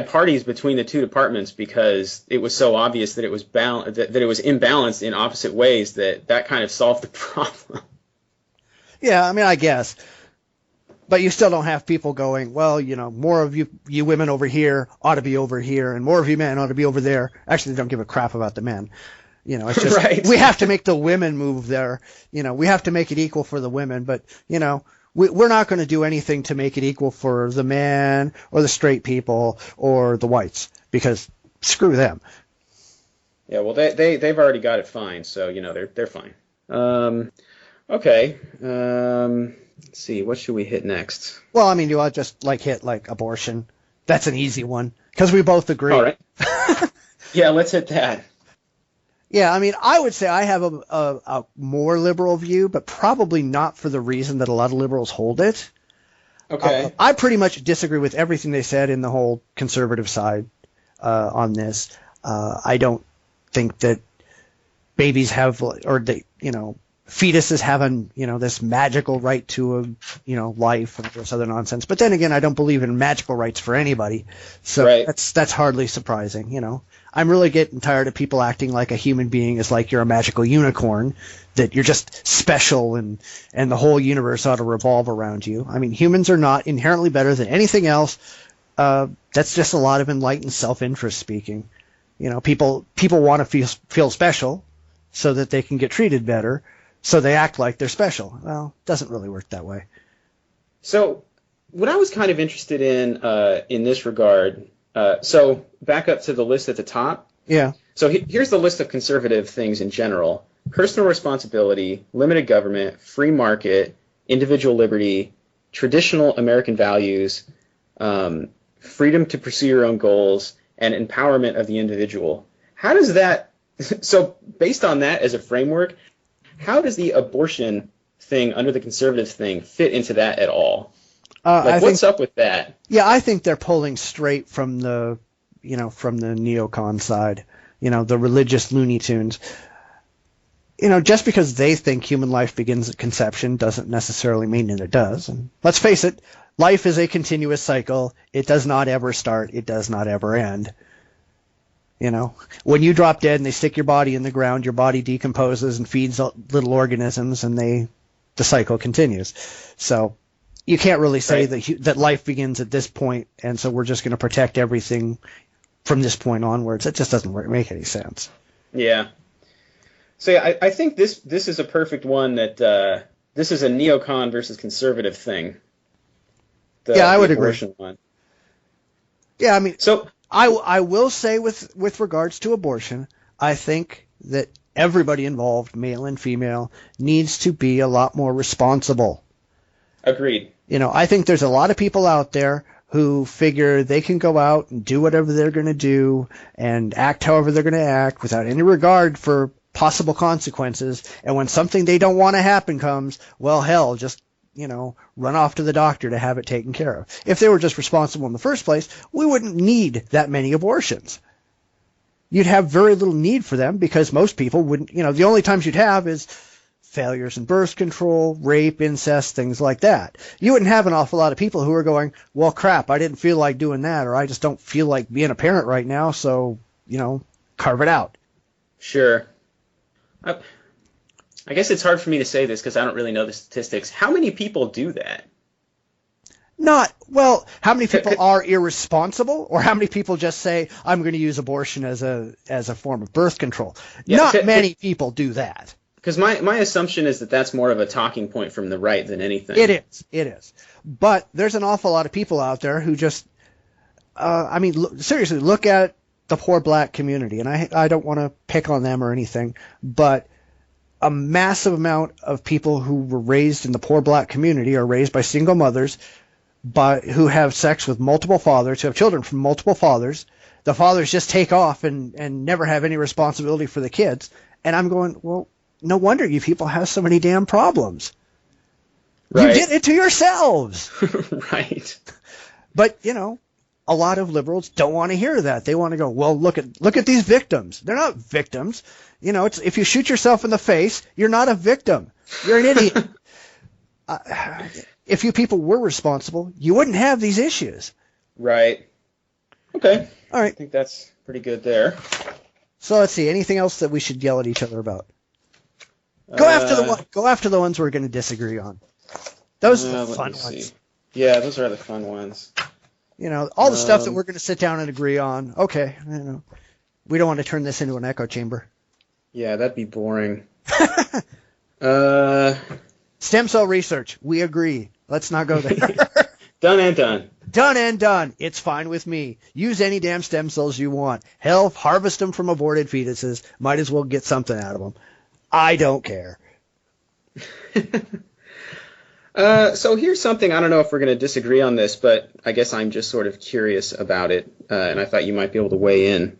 parties between the two departments because it was so obvious that it was that it was imbalanced in opposite ways that kind of solved the problem. Yeah, I mean, I guess. But you still don't have people going, well, more of you women over here ought to be over here, and more of you men ought to be over there. Actually, they don't give a crap about the men. It's just, right. We have to make the women move there. We have to make it equal for the women. But, we're not going to do anything to make it equal for the men or the straight people or the whites, because screw them. Yeah, well, they've already got it fine, so, they're fine. Okay. Let's see, what should we hit next? Well, I mean, you ought to just hit abortion. That's an easy one because we both agree. All right. Yeah, let's hit that. Yeah, I mean, I would say I have a more liberal view, but probably not for the reason that a lot of liberals hold it. Okay. I pretty much disagree with everything they said in the whole conservative side on this. I don't think that babies have, or they, fetuses have this magical right to life and this other nonsense. But then again, I don't believe in magical rights for anybody, so Right. that's hardly surprising. I'm really getting tired of people acting like a human being is like you're a magical unicorn, that you're just special and the whole universe ought to revolve around you. I mean, humans are not inherently better than anything else. That's just a lot of enlightened self-interest speaking. People want to feel special so that they can get treated better, so they act like they're special. Well, it doesn't really work that way. So what I was kind of interested in this regard, so back up to the list at the top. Yeah. So here's the list of conservative things in general: personal responsibility, limited government, free market, individual liberty, traditional American values, freedom to pursue your own goals, and empowerment of the individual. How does that, so based on that as a framework, how does the abortion thing under the conservative thing fit into that at all? What's up with that? Yeah, I think they're pulling straight from the neocon side, the religious Looney Tunes. Just because they think human life begins at conception doesn't necessarily mean that it does. And let's face it, life is a continuous cycle. It does not ever start. It does not ever end. When you drop dead and they stick your body in the ground, your body decomposes and feeds little organisms, and the cycle continues. So you can't really say that life begins at this point, and so we're just going to protect everything from this point onwards. It just doesn't make any sense. Yeah. So yeah, I think this is a perfect one that this is a neocon versus conservative thing. I would agree. One. Yeah, I mean, so I will say with regards to abortion, I think that everybody involved, male and female, needs to be a lot more responsible. Agreed. I think there's a lot of people out there who figure they can go out and do whatever they're going to do and act however they're going to act without any regard for possible consequences. And when something they don't want to happen comes, well, hell, just run off to the doctor to have it taken care of. If they were just responsible in the first place, we wouldn't need that many abortions. You'd have very little need for them because most people wouldn't, the only times you'd have is failures in birth control, rape, incest, things like that. You wouldn't have an awful lot of people who are going, well, crap, I didn't feel like doing that, or I just don't feel like being a parent right now, so, carve it out. Sure. I guess it's hard for me to say this because I don't really know the statistics. How many people do that? How many people are irresponsible, or how many people just say, I'm going to use abortion as a form of birth control? Yeah, Not many people do that. Because my assumption is that that's more of a talking point from the right than anything. It is. But there's an awful lot of people out there who just, seriously, look at the poor black community. And I don't want to pick on them or anything, but a massive amount of people who were raised in the poor black community are raised by single mothers, who have sex with multiple fathers, who have children from multiple fathers. The fathers just take off and never have any responsibility for the kids. And I'm going, well, no wonder you people have so many damn problems. Right. You did it to yourselves. Right. But, a lot of liberals don't want to hear that. They want to go, well, look at these victims. They're not victims. It's if you shoot yourself in the face, you're not a victim. You're an idiot. If you people were responsible, you wouldn't have these issues. Right. Okay. All right. I think that's pretty good there. So let's see. Anything else that we should yell at each other about? Go after the ones we're going to disagree on. Those are the fun ones. Yeah, those are the fun ones. All the stuff that we're going to sit down and agree on. Okay, we don't want to turn this into an echo chamber. Yeah, that'd be boring. Stem cell research. We agree. Let's not go there. Done and done. Done and done. It's fine with me. Use any damn stem cells you want. Hell, harvest them from aborted fetuses. Might as well get something out of them. I don't care. So here's something, I don't know if we're going to disagree on this, but I guess I'm just sort of curious about it, and I thought you might be able to weigh in.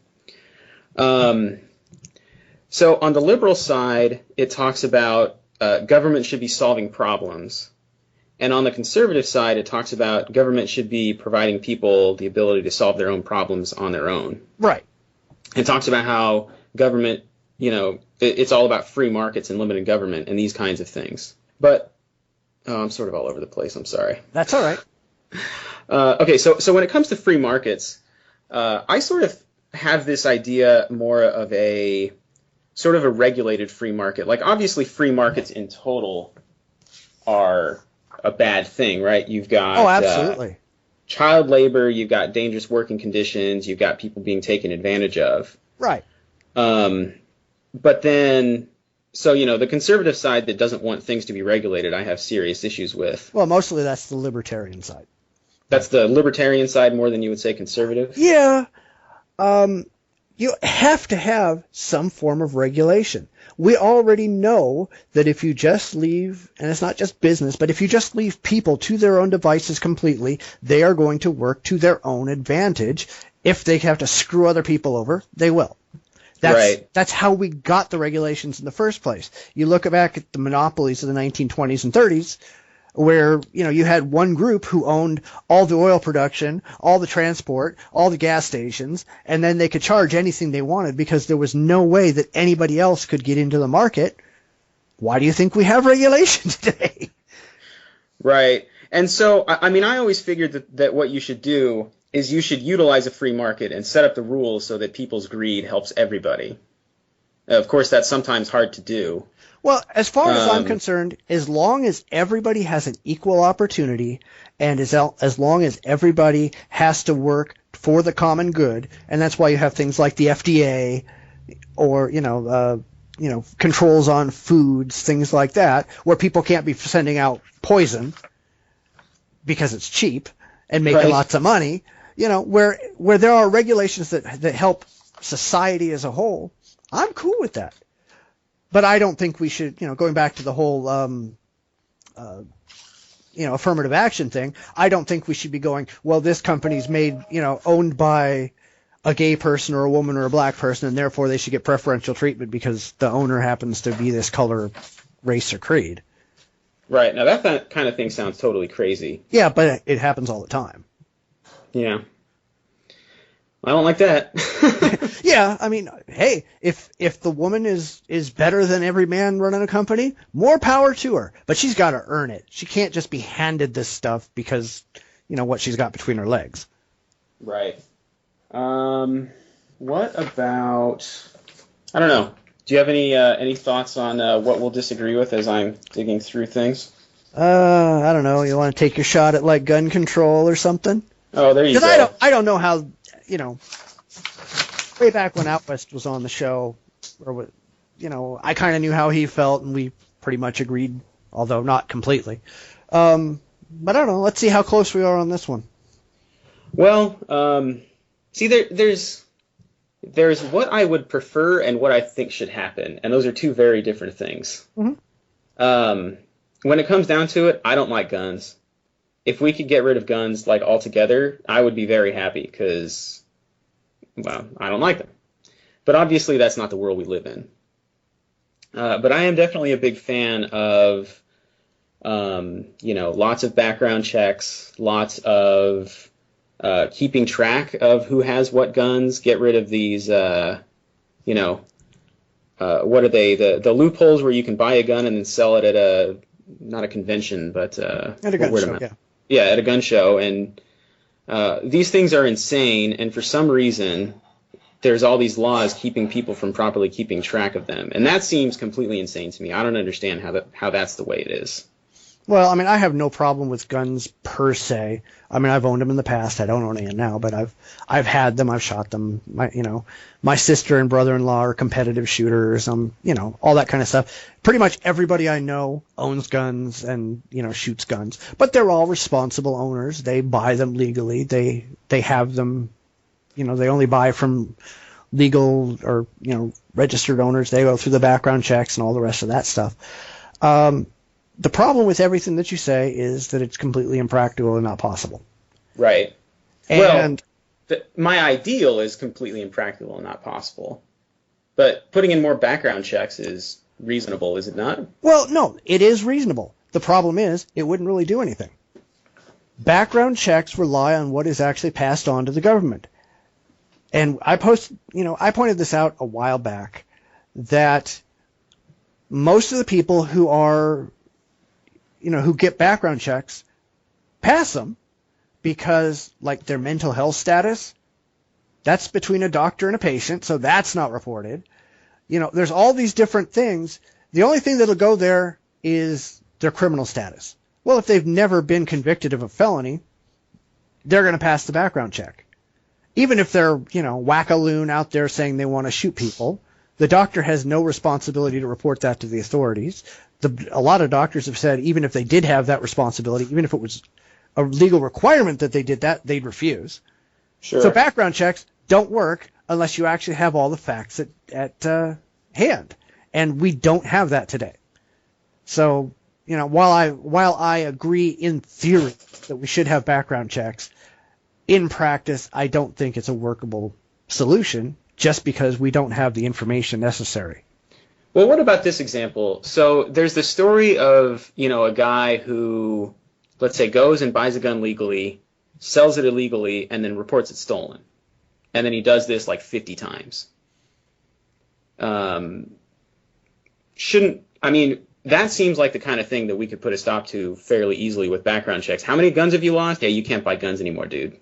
So on the liberal side, it talks about government should be solving problems. And on the conservative side, it talks about government should be providing people the ability to solve their own problems on their own. Right. It talks about how government, it's all about free markets and limited government and these kinds of things. But I'm sort of all over the place. I'm sorry. That's all right. Okay, so when it comes to free markets, I sort of have this idea more of a sort of a regulated free market. Like, obviously, free markets in total are a bad thing, right? You've got absolutely. Child labor, you've got dangerous working conditions, you've got people being taken advantage of. Right. But then, so, the conservative side that doesn't want things to be regulated, I have serious issues with. Well, mostly that's the libertarian side. That's the libertarian side more than you would say conservative? Yeah. You have to have some form of regulation. We already know that if you just leave, and it's not just business, but if you just leave people to their own devices completely, they are going to work to their own advantage. If they have to screw other people over, they will. That's how we got the regulations in the first place. You look back at the monopolies of the 1920s and 30s, where, you had one group who owned all the oil production, all the transport, all the gas stations, and then they could charge anything they wanted because there was no way that anybody else could get into the market. Why do you think we have regulation today? Right. And so, I always figured that what you should do is you should utilize a free market and set up the rules so that people's greed helps everybody. Of course, that's sometimes hard to do. Well, as far as I'm concerned, as long as everybody has an equal opportunity and as long as everybody has to work for the common good, and that's why you have things like the FDA or, controls on foods, things like that, where people can't be sending out poison because it's cheap and making lots of money, where there are regulations that help society as a whole, I'm cool with that. But I don't think we should, going back to the whole, affirmative action thing, I don't think we should be going, well, this company's made, owned by a gay person or a woman or a black person, and therefore they should get preferential treatment because the owner happens to be this color, race, or creed. Right. Now, that kind of thing sounds totally crazy. Yeah, but it happens all the time. Yeah. I don't like that. Yeah, hey, if the woman is better than every man running a company, more power to her. But she's got to earn it. She can't just be handed this stuff because, what she's got between her legs. Right. What about, I don't know. Do you have any thoughts on what we'll disagree with as I'm digging through things? I don't know. You want to take your shot at like gun control or something? Oh, there you go. Because I don't know how, way back when Out West was on the show, or I kind of knew how he felt, and we pretty much agreed, although not completely. But I don't know. Let's see how close we are on this one. Well, see, there's what I would prefer and what I think should happen, and those are two very different things. Mm-hmm. When it comes down to it, I don't like guns. If we could get rid of guns like altogether, I would be very happy because, well, I don't like them. But obviously that's not the world we live in. But I am definitely a big fan of, lots of background checks, lots of keeping track of who has what guns, get rid of these, what are they, the loopholes where you can buy a gun and then sell it at not a convention, but at a gun show, yeah. Yeah, at a gun show, and these things are insane, and for some reason, there's all these laws keeping people from properly keeping track of them, and that seems completely insane to me. I don't understand how that's the way it is. Well, I have no problem with guns per se. I've owned them in the past. I don't own any now, but I've had them. I've shot them. My sister and brother-in-law are competitive shooters. All that kind of stuff. Pretty much everybody I know owns guns and shoots guns, but they're all responsible owners. They buy them legally. They have them. They only buy from legal or registered owners. They go through the background checks and all the rest of that stuff. The problem with everything that you say is that it's completely impractical and not possible. Right. And my ideal is completely impractical and not possible. But putting in more background checks is reasonable, is it not? Well, no, it is reasonable. The problem is it wouldn't really do anything. Background checks rely on what is actually passed on to the government. And I pointed this out a while back, that most of the people who are, who get background checks pass them because, like, their mental health status, that's between a doctor and a patient, so that's not reported. There's all these different things. The only thing that'll go there is their criminal status. Well, if they've never been convicted of a felony, they're going to pass the background check. Even if they're, whack-a-loon out there saying they want to shoot people, the doctor has no responsibility to report that to the authorities. A lot of doctors have said even if they did have that responsibility, even if it was a legal requirement that they did that, they'd refuse. Sure. So background checks don't work unless you actually have all the facts at hand. And we don't have that today. So, while I agree in theory that we should have background checks, in practice, I don't think it's a workable solution just because we don't have the information necessary. Well, what about this example? So there's the story of, a guy who, let's say, goes and buys a gun legally, sells it illegally, and then reports it stolen. And then he does this like 50 times. That seems like the kind of thing that we could put a stop to fairly easily with background checks. How many guns have you lost? Yeah, you can't buy guns anymore, dude.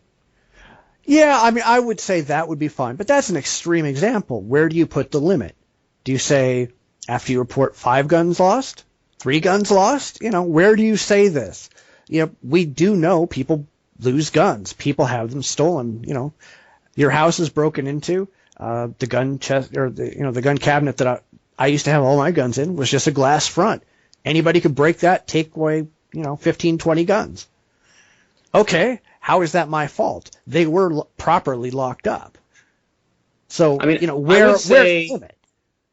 Yeah, I would say that would be fine, but that's an extreme example. Where do you put the limit? Do you say after you report 5 guns lost, 3 guns lost? Where do you say this? We do know people lose guns. People have them stolen. Your house is broken into. The gun chest or the gun cabinet that I used to have all my guns in was just a glass front. Anybody could break that, take away 15, 20 guns. Okay. How is that my fault? They were properly locked up. So, where's the limit?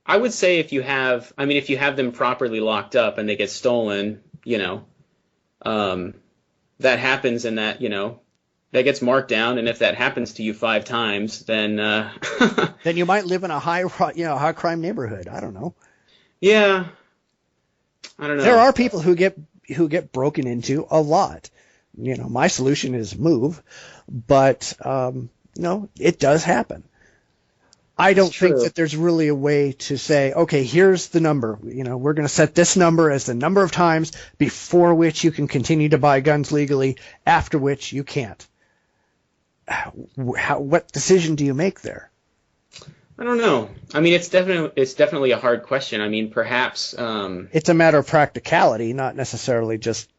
I would say if you have them properly locked up and they get stolen, that happens and that gets marked down. And if that happens to you 5 times, then then you might live in a high crime neighborhood. I don't know. Yeah, I don't know. There are people who get broken into a lot. My solution is move, but, it does happen. I don't think that there's really a way to say, okay, here's the number. We're going to set this number as the number of times before which you can continue to buy guns legally, after which you can't. What decision do you make there? I don't know. It's definitely a hard question. Perhaps it's a matter of practicality, not necessarily just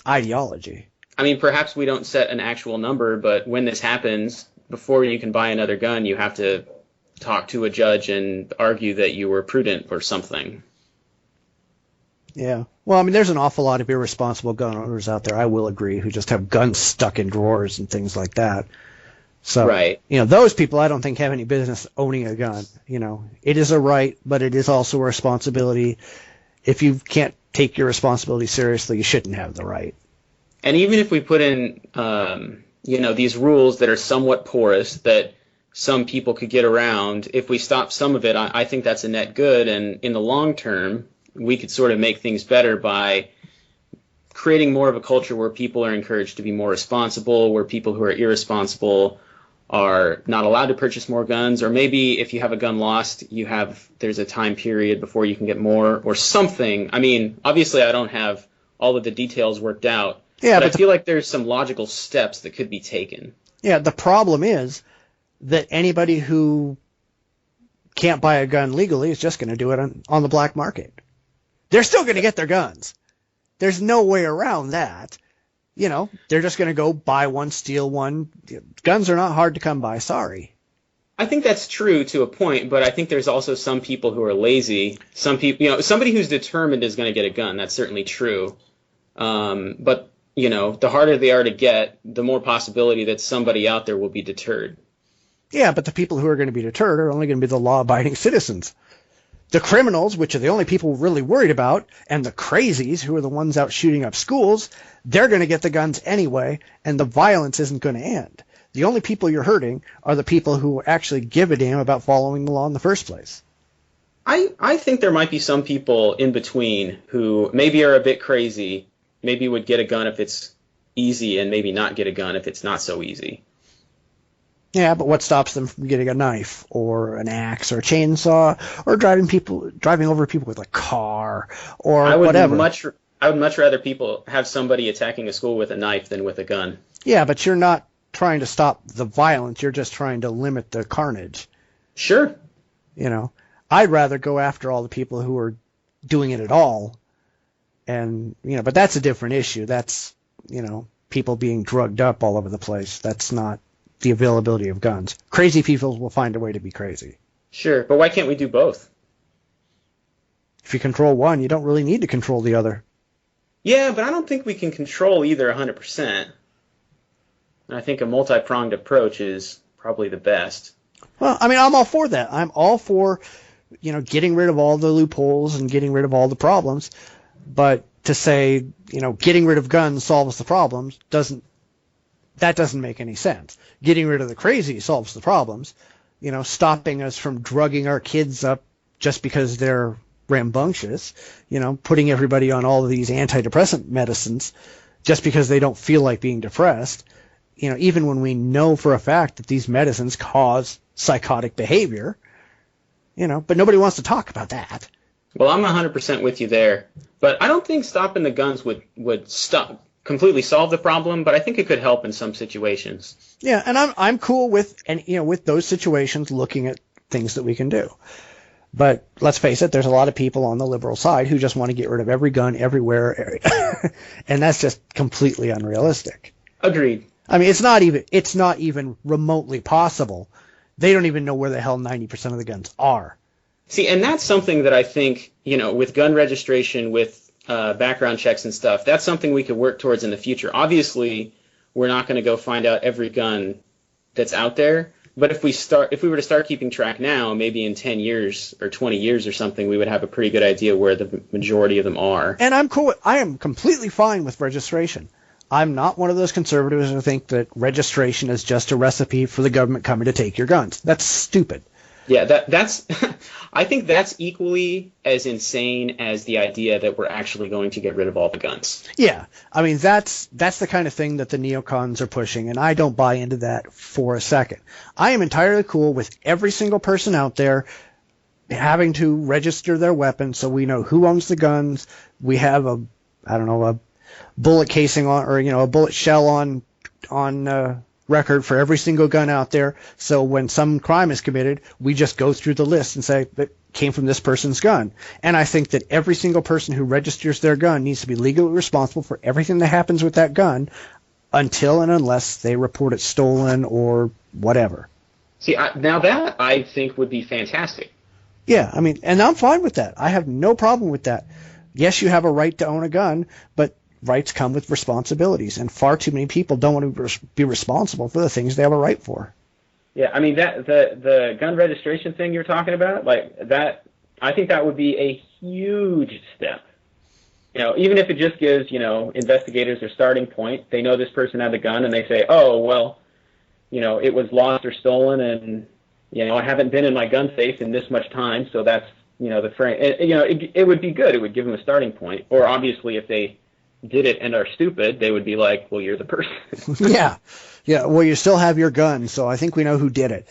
ideology. Perhaps we don't set an actual number, but when this happens, before you can buy another gun, you have to talk to a judge and argue that you were prudent or something. Yeah. Well, there's an awful lot of irresponsible gun owners out there, I will agree, who just have guns stuck in drawers and things like that. So, right. Those people I don't think have any business owning a gun. It is a right, but it is also a responsibility. If you can't take your responsibility seriously, you shouldn't have the right. And even if we put in, these rules that are somewhat porous that some people could get around, if we stop some of it, I think that's a net good. And in the long term, we could sort of make things better by creating more of a culture where people are encouraged to be more responsible, where people who are irresponsible are not allowed to purchase more guns, or maybe if you have a gun lost, there's a time period before you can get more or something. Obviously I don't have all of the details worked out. Yeah, but I feel like there's some logical steps that could be taken. Yeah, the problem is that anybody who can't buy a gun legally is just going to do it on the black market. They're still going to get their guns. There's no way around that. They're just going to go buy one, steal one. Guns are not hard to come by, sorry. I think that's true to a point, but I think there's also some people who are lazy. Some people, somebody who's determined is going to get a gun. That's certainly true. But the harder they are to get, the more possibility that somebody out there will be deterred. Yeah, but the people who are going to be deterred are only going to be the law-abiding citizens. The criminals, which are the only people we're really worried about, and the crazies, who are the ones out shooting up schools, they're going to get the guns anyway, and the violence isn't going to end. The only people you're hurting are the people who actually give a damn about following the law in the first place. I think there might be some people in between who maybe are a bit crazy, maybe would get a gun if it's easy, and maybe not get a gun if it's not so easy. Yeah, but what stops them from getting a knife or an axe or a chainsaw or driving over people with a car or whatever? I would much rather people have somebody attacking a school with a knife than with a gun. Yeah, but you're not trying to stop the violence. You're just trying to limit the carnage. Sure. You know, I'd rather go after all the people who are doing it at all. And, but that's a different issue. That's, people being drugged up all over the place. That's not the availability of guns. Crazy people will find a way to be crazy. Sure, but why can't we do both? If you control one, you don't really need to control the other. Yeah, but I don't think we can control either 100%. And I think a multi-pronged approach is probably the best. Well, I'm all for that. I'm all for, getting rid of all the loopholes and getting rid of all the problems. But to say, getting rid of guns solves the problems doesn't make any sense. Getting rid of the crazy solves the problems. Stopping us from drugging our kids up just because they're rambunctious, putting everybody on all of these antidepressant medicines just because they don't feel like being depressed, even when we know for a fact that these medicines cause psychotic behavior, but nobody wants to talk about that. Well, I'm 100% with you there, but I don't think stopping the guns would completely solve the problem, but I think it could help in some situations. Yeah, and I'm cool with with those situations looking at things that we can do. But let's face it, there's a lot of people on the liberal side who just want to get rid of every gun everywhere, and that's just completely unrealistic. Agreed. It's not even remotely possible. They don't even know where the hell 90% of the guns are. See, and that's something that I think, with gun registration, with background checks and stuff, that's something we could work towards in the future. Obviously, we're not going to go find out every gun that's out there. But if we were to start keeping track now, maybe in 10 years or 20 years or something, we would have a pretty good idea where the majority of them are. And I'm cool. I am completely fine with registration. I'm not one of those conservatives who think that registration is just a recipe for the government coming to take your guns. That's stupid. Yeah, that's. I think that's equally as insane as the idea that we're actually going to get rid of all the guns. Yeah, that's the kind of thing that the neocons are pushing, and I don't buy into that for a second. I am entirely cool with every single person out there having to register their weapon so we know who owns the guns. We have a bullet casing on, or a bullet shell on record for every single gun out there, so when some crime is committed, we just go through the list and say that came from this person's gun. And I think that every single person who registers their gun needs to be legally responsible for everything that happens with that gun until and unless they report it stolen or whatever. See, now that I think would be fantastic. Yeah, and I'm fine with that. I have no problem with that. Yes, you have a right to own a gun, but rights come with responsibilities, and far too many people don't want to be responsible for the things they have a right for. Yeah, that the gun registration thing you're talking about, like that, I think that would be a huge step. Even if it just gives, investigators their starting point. They know this person had the gun, and they say, oh, well, it was lost or stolen, and, I haven't been in my gun safe in this much time, so that's, the frame. It would be good. It would give them a starting point. Or obviously, if they did it and are stupid, they would be like, well, you're the person. Yeah, well, you still have your gun, so I think we know who did it.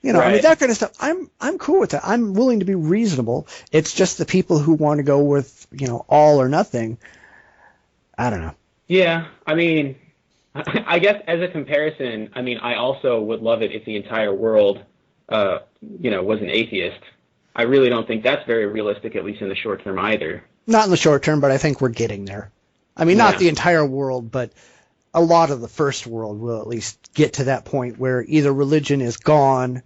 Right. That kind of stuff, I'm cool with that. I'm willing to be reasonable. It's just the people who want to go with, all or nothing. I don't know. Yeah, I guess as a comparison, I also would love it if the entire world, was an atheist. I really don't think that's very realistic, at least in the short term either. Not in the short term, but I think we're getting there. Not the entire world, but a lot of the first world will at least get to that point where either religion is gone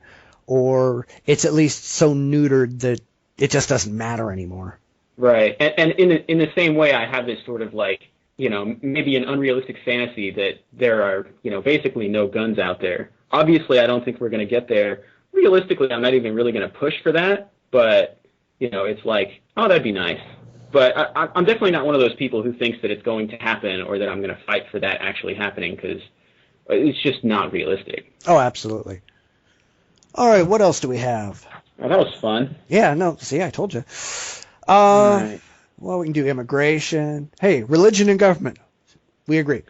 or it's at least so neutered that it just doesn't matter anymore. Right. And in the same way, I have this sort of maybe an unrealistic fantasy that there are, basically no guns out there. Obviously, I don't think we're going to get there. Realistically, I'm not even really going to push for that, but, it's like, oh, that'd be nice. But I'm definitely not one of those people who thinks that it's going to happen or that I'm going to fight for that actually happening, because it's just not realistic. Oh, absolutely. All right, what else do we have? Oh, that was fun. Yeah, no, see, I told you. Right. Well, we can do immigration. Hey, religion and government. We agree.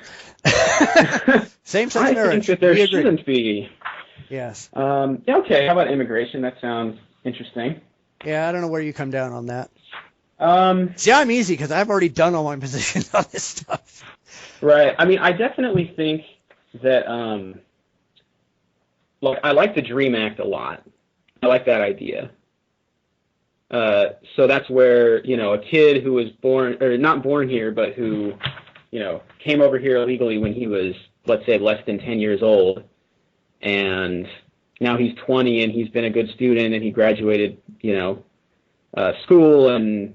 Same-sex I marriage. think that there We agree. shouldn't be. Yes. Yeah, okay, how about immigration? That sounds interesting. Yeah, I don't know where you come down on that. Um, See, I'm easy because I've already done all my positions on this stuff. right. I mean, I definitely think that, look, I like the DREAM Act a lot. I like that idea. So that's where, you know, a kid who was born, or not born here, but who, you know, came over here illegally when he was, let's say, less than 10 years old, and now he's 20 and he's been a good student and he graduated, you know, school, and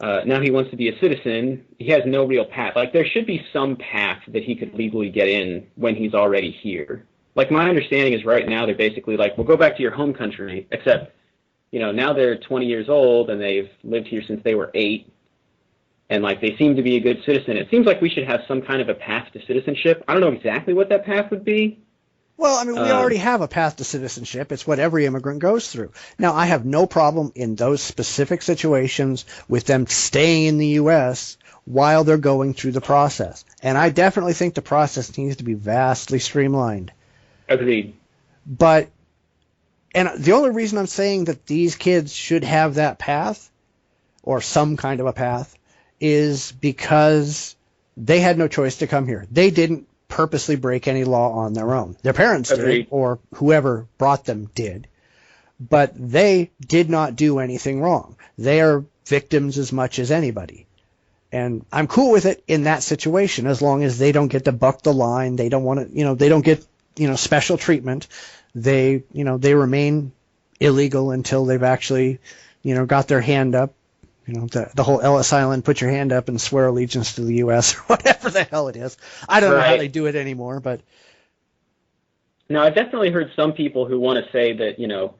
now he wants to be a citizen. He has no real path. Like, there should be some path that he could legally get in when he's already here. Like, my understanding is right now they're basically like, well, go back to your home country, except, you know, now they're 20 years old and they've lived here since they were 8, and, like, they seem to be a good citizen. It seems like we should have some kind of a path to citizenship. I don't know exactly what that path would be. Well, I mean, we already have a path to citizenship. It's what every immigrant goes through. Now, I have no problem in those specific situations with them staying in the U.S. while they're going through the process. And I definitely think the process needs to be vastly streamlined. Agreed. But, and the only reason I'm saying that these kids should have that path, or some kind of a path, is because they had no choice to come here. They didn't purposely break any law on their own. Their parents did, or whoever brought them did, but they did not do anything wrong. They are victims as much as anybody. And I'm cool with it in that situation, as long as they don't get to buck the line. They don't want to, you know, they don't get, you know, special treatment. They, you know, they remain illegal until they've actually, you know, got their hand up. You know, the whole Ellis Island, put your hand up and swear allegiance to the U.S. or whatever the hell it is. I don't know how they do it anymore, but. Now, I've definitely heard some people who want to say that, you know,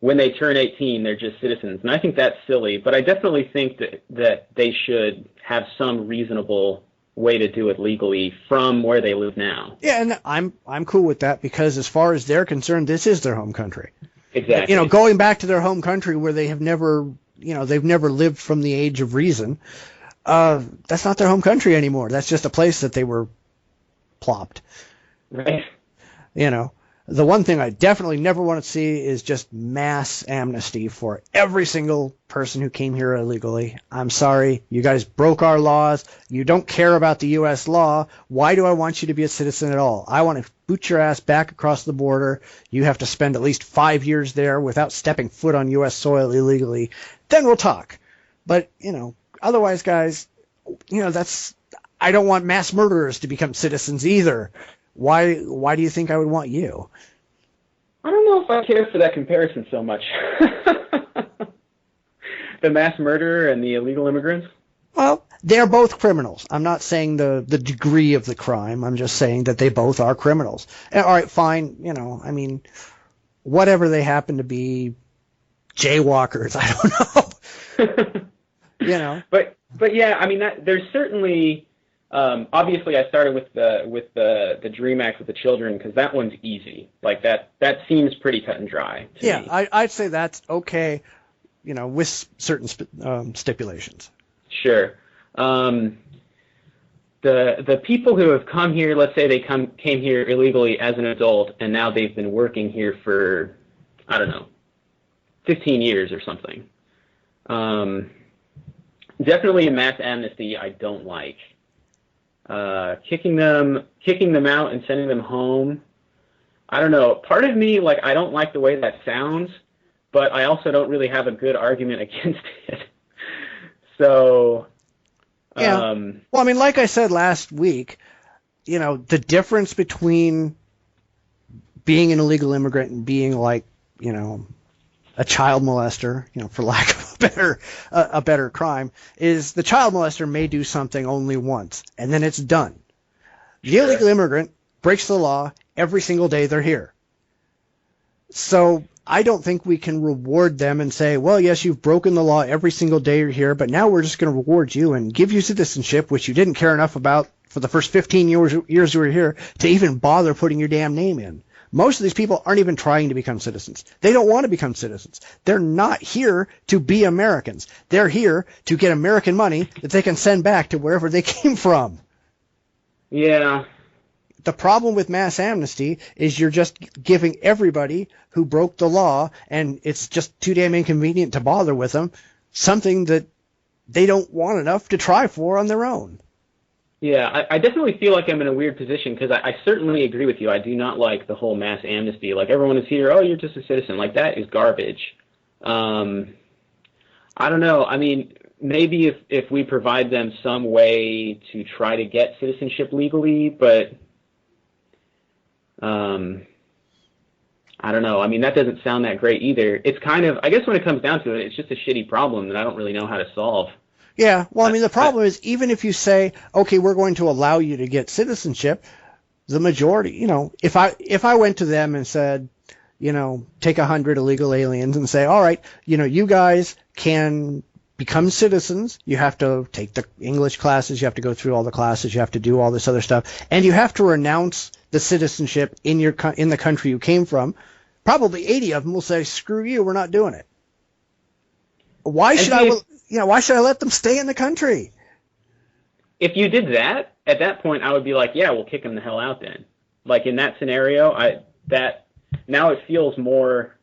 when they turn 18, they're just citizens. And I think that's silly, but I definitely think that they should have some reasonable way to do it legally from where they live now. Yeah, and I'm cool with that, because as far as they're concerned, this is their home country. Exactly. You know, going back to their home country where they have never, you know, they've never lived from the age of reason, that's not their home country anymore. That's just a place that they were plopped. Right. You know, the one thing I definitely never want to see is just mass amnesty for every single person who came here illegally. I'm sorry, you guys broke our laws. You don't care about the U.S. law. Why do I want you to be a citizen at all? I want to boot your ass back across the border. You have to spend at least 5 years there without stepping foot on U.S. soil illegally. Then we'll talk. But, you know, otherwise, guys, you know, I don't want mass murderers to become citizens either. Why do you think I would want you? I don't know if I care for that comparison so much. The mass murderer and the illegal immigrants? Well, they're both criminals. I'm not saying the degree of the crime. I'm just saying that they both are criminals. And, all right, fine. You know, I mean, whatever they happen to be, jaywalkers, I don't know. You know. But yeah, I mean, there's certainly... obviously, I started with the DREAM Act with the children because that one's easy. Like that seems pretty cut and dry to me. I'd say that's okay, you know, with certain stipulations. Sure. The people who have come here, let's say they came here illegally as an adult, and now they've been working here for, I don't know, 15 years or something. Definitely a mass amnesty I don't like. Kicking them out and sending them home. I don't know. Part of me, like, I don't like the way that sounds, but I also don't really have a good argument against it. So, yeah. Well, I mean, like I said last week, you know, the difference between being an illegal immigrant and being, like, you know, a child molester, you know, for lack of a better crime, is the child molester may do something only once, and then it's done. The illegal immigrant breaks the law every single day they're here. So I don't think we can reward them and say, well, yes, you've broken the law every single day you're here, but now we're just going to reward you and give you citizenship, which you didn't care enough about for the first 15 years you were here to even bother putting your damn name in. Most of these people aren't even trying to become citizens. They don't want to become citizens. They're not here to be Americans. They're here to get American money that they can send back to wherever they came from. Yeah. The problem with mass amnesty is you're just giving everybody who broke the law, and it's just too damn inconvenient to bother with them, something that they don't want enough to try for on their own. Yeah, I definitely feel like I'm in a weird position because I certainly agree with you. I do not like the whole mass amnesty. Like, everyone is here, oh, you're just a citizen. Like, that is garbage. I don't know. I mean, maybe if we provide them some way to try to get citizenship legally, but I don't know. I mean, that doesn't sound that great either. It's kind of, I guess when it comes down to it, it's just a shitty problem that I don't really know how to solve. Yeah, well, I mean, the problem is even if you say, okay, we're going to allow you to get citizenship, the majority, you know, if I went to them and said, you know, take 100 illegal aliens and say, all right, you know, you guys can become citizens. You have to take the English classes. You have to go through all the classes. You have to do all this other stuff. And you have to renounce the citizenship in the country you came from. Probably 80 of them will say, screw you, we're not doing it. Why should I let them stay in the country? If you did that, at that point, I would be like, yeah, we'll kick them the hell out then. Like, in that scenario, now it feels more,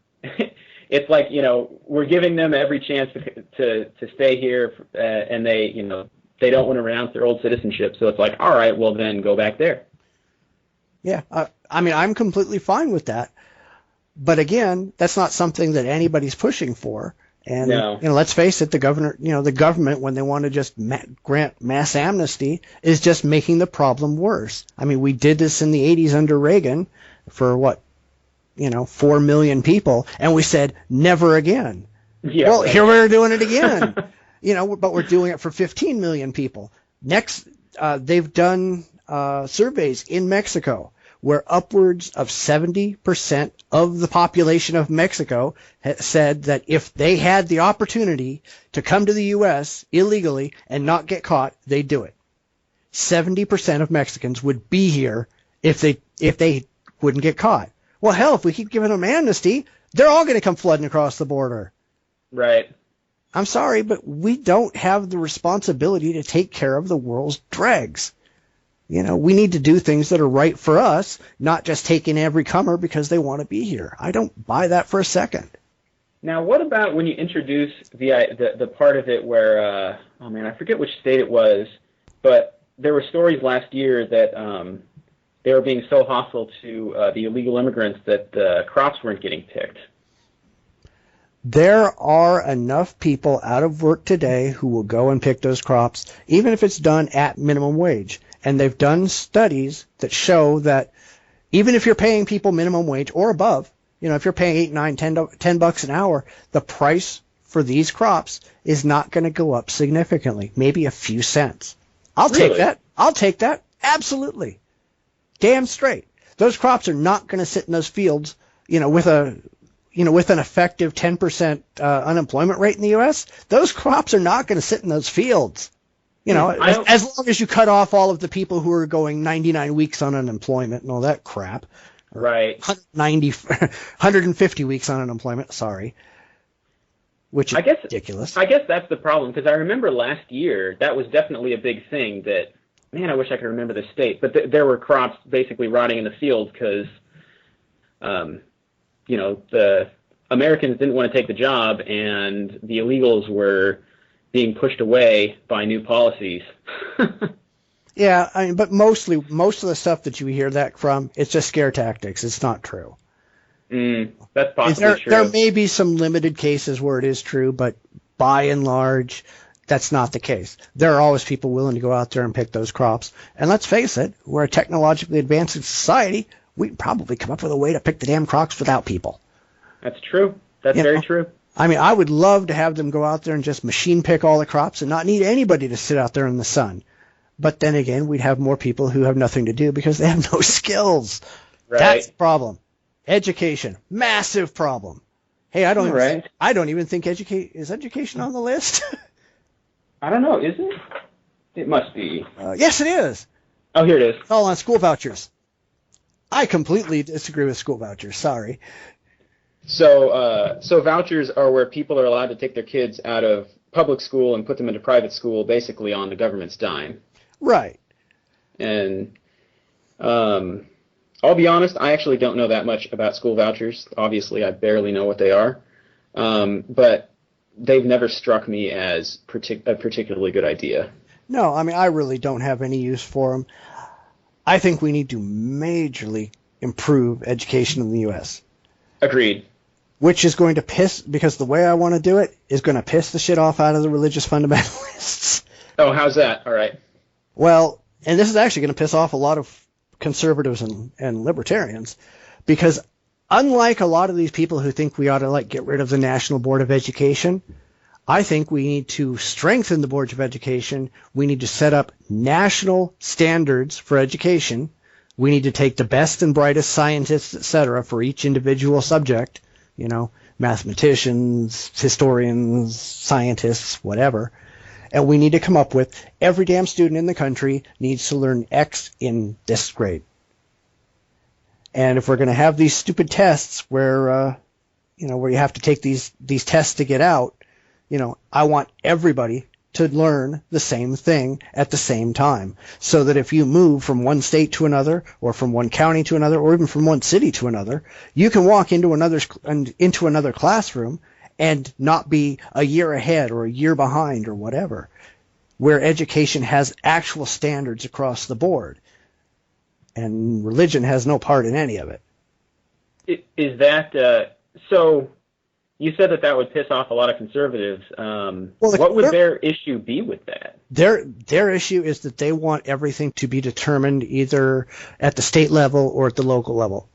it's like, you know, we're giving them every chance to stay here, and they, you know, they don't want to renounce their old citizenship. So it's like, all right, well then go back there. Yeah, I mean, I'm completely fine with that. But again, that's not something that anybody's pushing for. And, no. You know, let's face it, the government, when they want to just grant mass amnesty, is just making the problem worse. I mean, we did this in the 80s under Reagan for 4 million people, and we said never again. Yeah, well, right. Here we're doing it again. You know, but we're doing it for 15 million people. Next, they've done surveys in Mexico where upwards of 70% of the population of Mexico said that if they had the opportunity to come to the U.S. illegally and not get caught, they'd do it. 70% of Mexicans would be here if they wouldn't get caught. Well, hell, if we keep giving them amnesty, they're all going to come flooding across the border. Right. I'm sorry, but we don't have the responsibility to take care of the world's dregs. You know, we need to do things that are right for us, not just take in every comer because they want to be here. I don't buy that for a second. Now, what about when you introduce the part of it where, I forget which state it was, but there were stories last year that they were being so hostile to the illegal immigrants that the crops weren't getting picked. There are enough people out of work today who will go and pick those crops, even if it's done at minimum wage. And they've done studies that show that even if you're paying people minimum wage or above, you know, if you're paying $8, $9, $10 an hour, the price for these crops is not going to go up significantly, maybe a few cents. I'll take that. I'll take that. Absolutely. Damn straight. Those crops are not going to sit in those fields, you know, with an effective 10% unemployment rate in the U.S. Those crops are not going to sit in those fields. You know, as long as you cut off all of the people who are going 99 weeks on unemployment and all that crap. Right. 150 weeks on unemployment, sorry. Which is ridiculous. I guess that's the problem, because I remember last year that was definitely a big thing that, man, I wish I could remember the state, but there were crops basically rotting in the field because, you know, the Americans didn't want to take the job and the illegals were being pushed away by new policies. Yeah, I mean, but most of the stuff that you hear that from, it's just scare tactics. It's not true. That's possibly true. There may be some limited cases where it is true, but by and large, that's not the case. There are always people willing to go out there and pick those crops. And let's face it, we're a technologically advancing society. We can probably come up with a way to pick the damn crops without people. That's true. That's very true. I mean, I would love to have them go out there and just machine pick all the crops and not need anybody to sit out there in the sun. But then again, we'd have more people who have nothing to do because they have no skills. Right. That's the problem. Education, massive problem. Hey, I don't even think is education on the list? I don't know. Is it? It must be. Yes, it is. Oh, here it is. It's all on school vouchers. I completely disagree with school vouchers. Sorry. So vouchers are where people are allowed to take their kids out of public school and put them into private school, basically on the government's dime. Right. And I'll be honest, I actually don't know that much about school vouchers. Obviously, I barely know what they are. But they've never struck me as a particularly good idea. No, I mean, I really don't have any use for them. I think we need to majorly improve education in the U.S. Agreed. Which is going to because the way I want to do it is going to piss the shit off out of the religious fundamentalists. Oh, how's that? All right. Well, and this is actually going to piss off a lot of conservatives and libertarians, because unlike a lot of these people who think we ought to get rid of the National Board of Education, I think we need to strengthen the boards of education. We need to set up national standards for education. We need to take the best and brightest scientists, etc., for each individual subject, mathematicians, historians, scientists, whatever. And we need to come up with every damn student in the country needs to learn X in this grade. And if we're going to have these stupid tests where you have to take these tests to get out, I want everybody to learn the same thing at the same time, so that if you move from one state to another, or from one county to another, or even from one city to another, you can walk into another classroom and not be a year ahead or a year behind or whatever, where education has actual standards across the board. And religion has no part in any of it. Is that so? You said that would piss off a lot of conservatives. What would their issue be with that? Their issue is that they want everything to be determined either at the state level or at the local level.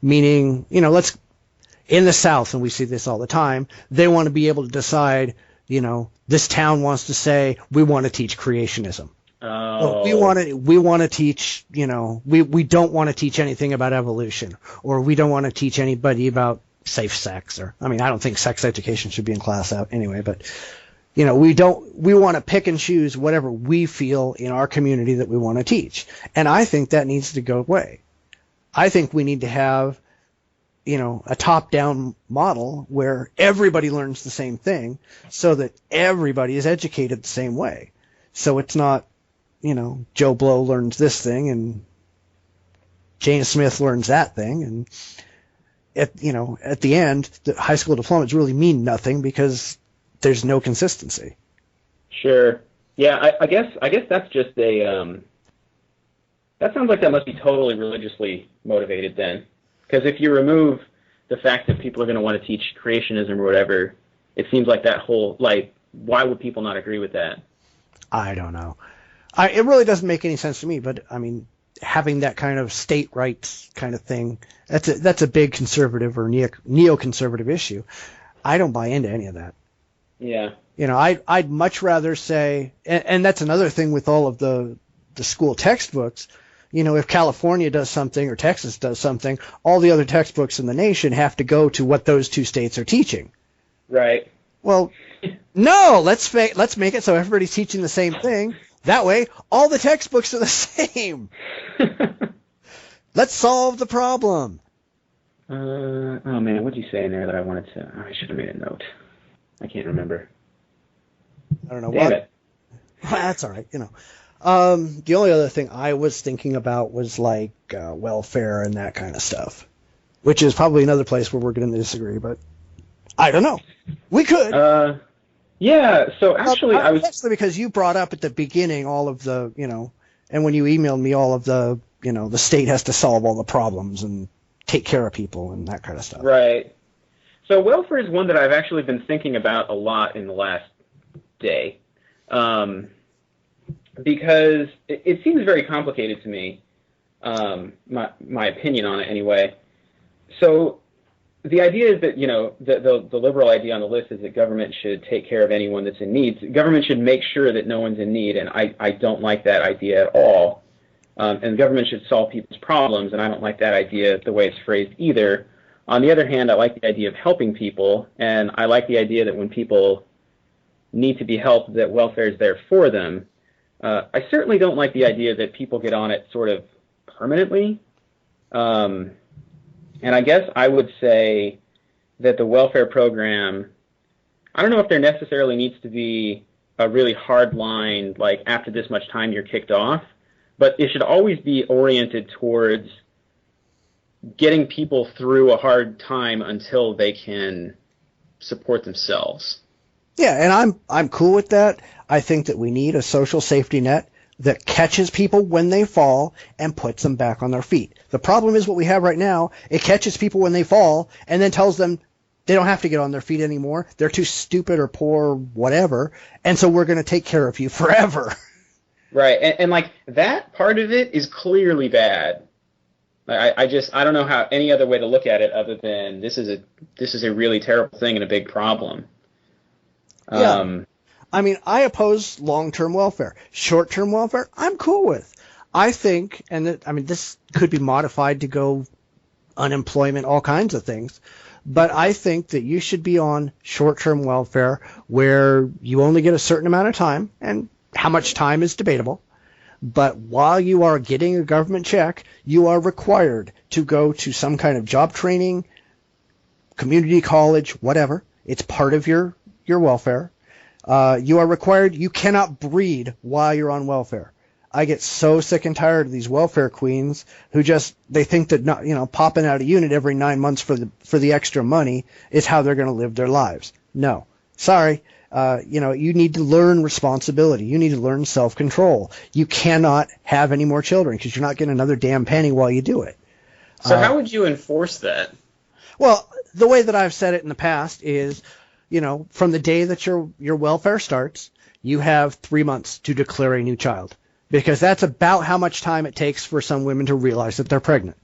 Meaning, in the South, and we see this all the time, they want to be able to decide, this town wants to say, we want to teach creationism. Oh. We want to teach, we don't want to teach anything about evolution, or we don't want to teach anybody about safe sex, I don't think sex education should be in class out anyway, but we want to pick and choose whatever we feel in our community that we want to teach. And I think that needs to go away. I think we need to have, a top-down model where everybody learns the same thing, so that everybody is educated the same way. So it's not, Joe Blow learns this thing and Jane Smith learns that thing, and at the end, the high school diplomas really mean nothing because there's no consistency. Sure. Yeah, I guess that's just a that sounds like that must be totally religiously motivated then. Because if you remove the fact that people are going to want to teach creationism or whatever, it seems like that whole, why would people not agree with that? I don't know. It really doesn't make any sense to me, but having that kind of state rights kind of thing, that's a big conservative or neoconservative issue. I don't buy into any of that. Yeah. I'd much rather say, and that's another thing with all of the school textbooks, if California does something or Texas does something, all the other textbooks in the nation have to go to what those two states are teaching. Right. Well, no, let's make it so everybody's teaching the same thing. That way, all the textbooks are the same. Let's solve the problem. Oh man, what did you say in there that I wanted to? I should have made a note. I can't remember. I don't know. Damn it. Well, that's all right. The only other thing I was thinking about was welfare and that kind of stuff, which is probably another place where we're going to disagree. But I don't know. We could. Yeah. So actually, actually because you brought up at the beginning all of the and when you emailed me all of the the state has to solve all the problems and take care of people and that kind of stuff. Right. So welfare is one that I've actually been thinking about a lot in the last day. Because it seems very complicated to me, my opinion on it anyway. So the idea is that, the liberal idea on the list is that government should take care of anyone that's in need. Government should make sure that no one's in need, and I don't like that idea at all. And government should solve people's problems, and I don't like that idea the way it's phrased either. On the other hand, I like the idea of helping people, and I like the idea that when people need to be helped, that welfare is there for them. I certainly don't like the idea that people get on it sort of permanently. And I guess I would say that the welfare program, I don't know if there necessarily needs to be a really hard line, like after this much time you're kicked off, but it should always be oriented towards getting people through a hard time until they can support themselves. Yeah, and I'm cool with that. I think that we need a social safety net that catches people when they fall and puts them back on their feet. The problem is what we have right now. It catches people when they fall and then tells them they don't have to get on their feet anymore. They're too stupid or poor or whatever, and so we're going to take care of you forever. Right, and like that part of it is clearly bad. I don't know how any other way to look at it other than this is a really terrible thing and a big problem. Yeah. I mean, I oppose long-term welfare. Short-term welfare, I'm cool with. I think, this could be modified to go unemployment, all kinds of things, but I think that you should be on short-term welfare where you only get a certain amount of time, and how much time is debatable. But while you are getting a government check, you are required to go to some kind of job training, community college, whatever. It's part of your welfare. You are required. You cannot breed while you're on welfare. I get so sick and tired of these welfare queens who they think that popping out a unit every 9 months for the extra money is how they're going to live their lives. No, sorry. You need to learn responsibility. You need to learn self-control. You cannot have any more children because you're not getting another damn penny while you do it. So how would you enforce that? Well, the way that I've said it in the past is, from the day that your welfare starts, you have 3 months to declare a new child, because that's about how much time it takes for some women to realize that they're pregnant.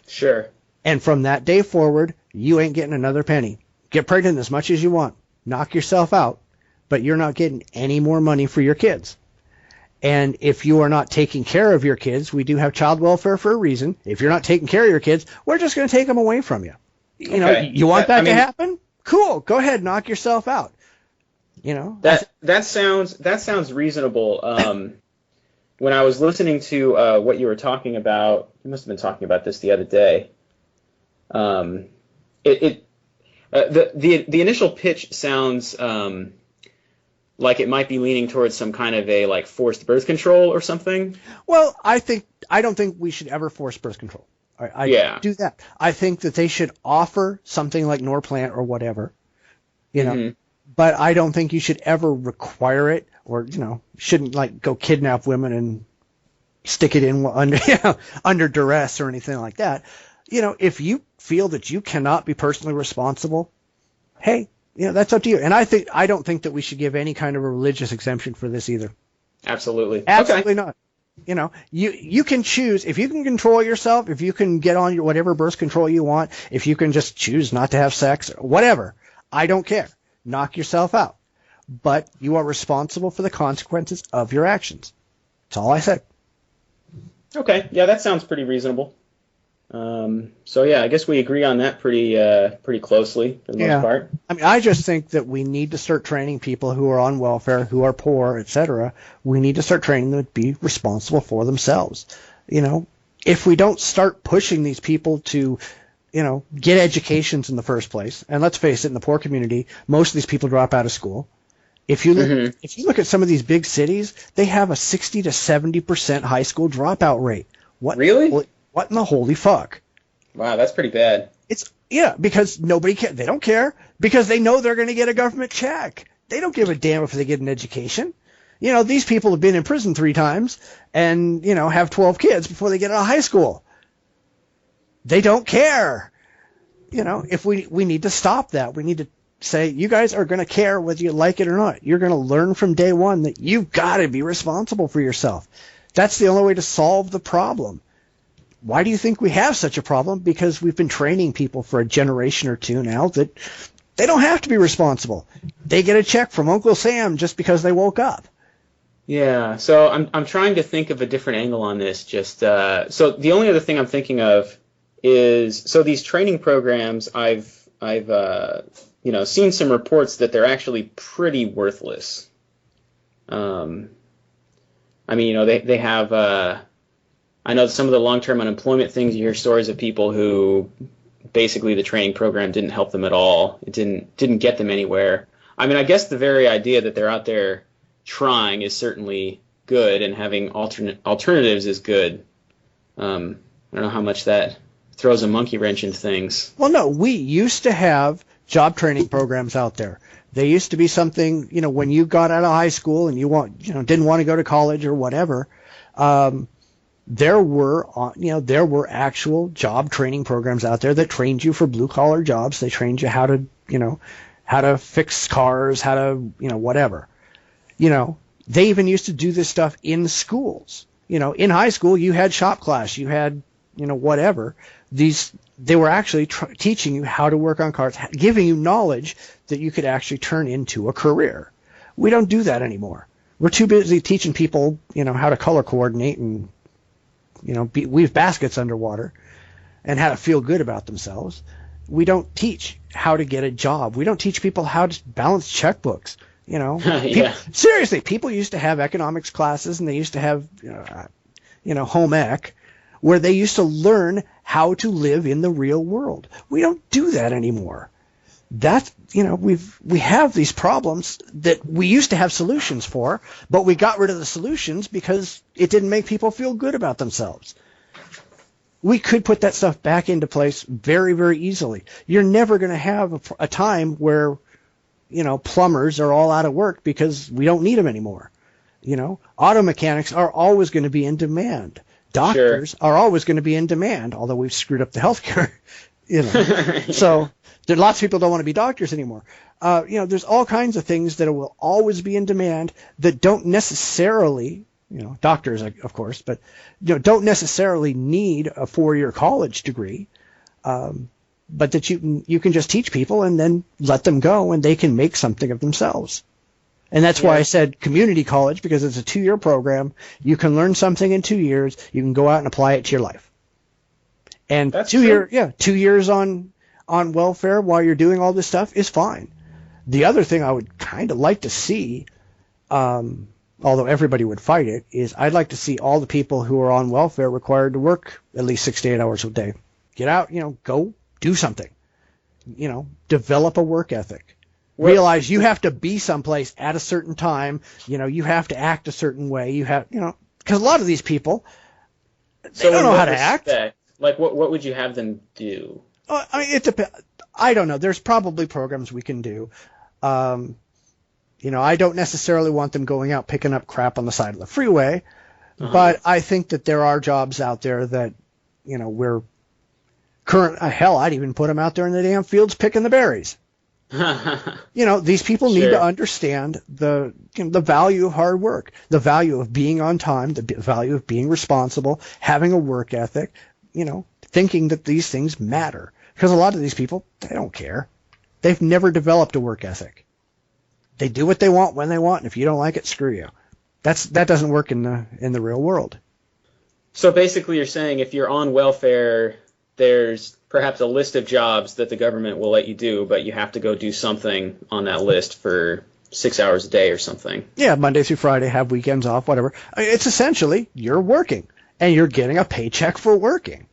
Sure. And from that day forward, you ain't getting another penny. Get pregnant as much as you want. Knock yourself out. But you're not getting any more money for your kids. And if you are not taking care of your kids, we do have child welfare for a reason. If you're not taking care of your kids, we're just going to take them away from you. You want that to happen? Cool. Go ahead, knock yourself out. That sounds reasonable. When I was listening to what you were talking about, you must have been talking about this the other day. The initial pitch sounds like it might be leaning towards some kind of a forced birth control or something. Well, I don't think we should ever force birth control. I do that. I think that they should offer something like Norplant or whatever, but I don't think you should ever require it, or shouldn't go kidnap women and stick it in under duress or anything like that. If you feel that you cannot be personally responsible, hey, that's up to you. And I don't think that we should give any kind of a religious exemption for this either. Absolutely not. You can choose if you can control yourself, if you can get on your whatever birth control you want, if you can just choose not to have sex, whatever. I don't care. Knock yourself out. But you are responsible for the consequences of your actions. That's all I said. Okay. Yeah, that sounds pretty reasonable. So yeah, I guess we agree on that pretty closely for the most part. I just think that we need to start training people who are on welfare, who are poor, etc. We need to start training them to be responsible for themselves. If we don't start pushing these people to, get educations in the first place, and let's face it, in the poor community, most of these people drop out of school. If you look at some of these big cities, they have a 60 to 70% high school dropout rate. What? Really? What in the holy fuck? Wow, that's pretty bad. Because nobody cares. They don't care because they know they're going to get a government check. They don't give a damn if they get an education. These people have been in prison 3 times and, have 12 kids before they get out of high school. They don't care. If we need to stop that. We need to say, you guys are going to care whether you like it or not. You're going to learn from day one that you've got to be responsible for yourself. That's the only way to solve the problem. Why do you think we have such a problem? Because we've been training people for a generation or two now that they don't have to be responsible. They get a check from Uncle Sam just because they woke up. Yeah, so I'm trying to think of a different angle on this. So the only other thing I'm thinking of is, so these training programs, I've seen some reports that they're actually pretty worthless. They have I know some of the long-term unemployment things, you hear stories of people who basically the training program didn't help them at all. It didn't get them anywhere. I mean, I guess the very idea that they're out there trying is certainly good, and having alternatives is good. I don't know how much that throws a monkey wrench into things. Well, no, we used to have job training programs out there. They used to be something, when you got out of high school and didn't want to go to college or whatever, there were actual job training programs out there that trained you for blue collar jobs. They trained you how to fix cars, how to, whatever. They even used to do this stuff in schools. In high school, you had shop class, you had, whatever. They were actually teaching you how to work on cars, giving you knowledge that you could actually turn into a career. We don't do that anymore. We're too busy teaching people, how to color coordinate and, weave baskets underwater and how to feel good about themselves. We don't teach how to get a job. We don't teach people how to balance checkbooks. Yeah. Seriously, people used to have economics classes, and they used to have, home ec, where they used to learn how to live in the real world. We don't do that anymore. That's, we have these problems that we used to have solutions for, but we got rid of the solutions because it didn't make people feel good about themselves. We could put that stuff back into place very, very easily. You're never going to have a time where, plumbers are all out of work because we don't need them anymore. Auto mechanics are always going to be in demand. Doctors are always going to be in demand, although we've screwed up the healthcare. So there lots of people don't want to be doctors anymore. There's all kinds of things that will always be in demand that don't necessarily, doctors, of course, but don't necessarily need a 4-year college degree. But that you can just teach people and then let them go, and they can make something of themselves. And that's why I said community college, because it's a 2-year program. You can learn something in 2 years. You can go out and apply it to your life. And that's 2 years on welfare while you're doing all this stuff is fine. The other thing I would kind of like to see, although everybody would fight it, is I'd like to see all the people who are on welfare required to work at least 6 to 8 hours a day. Get out, go do something. Develop a work ethic. Realize you have to be someplace at a certain time. You have to act a certain way. You have, because a lot of these people, they don't know how to act. Like, what would you have them do? I mean, it depends. I don't know. There's probably programs we can do. I don't necessarily want them going out picking up crap on the side of the freeway, but I think that there are jobs out there that, we're hell, I'd even put them out there in the damn fields picking the berries. These people need to understand the value of hard work, the value of being on time, the value of being responsible, having a work ethic, thinking that these things matter. Because a lot of these people, they don't care. They've never developed a work ethic. They do what they want when they want, and if you don't like it, screw you. That doesn't work in the real world. So basically you're saying if you're on welfare, there's perhaps a list of jobs that the government will let you do, but you have to go do something on that list for 6 hours a day or something. Yeah, Monday through Friday, have weekends off, whatever. It's essentially you're working, and you're getting a paycheck for working,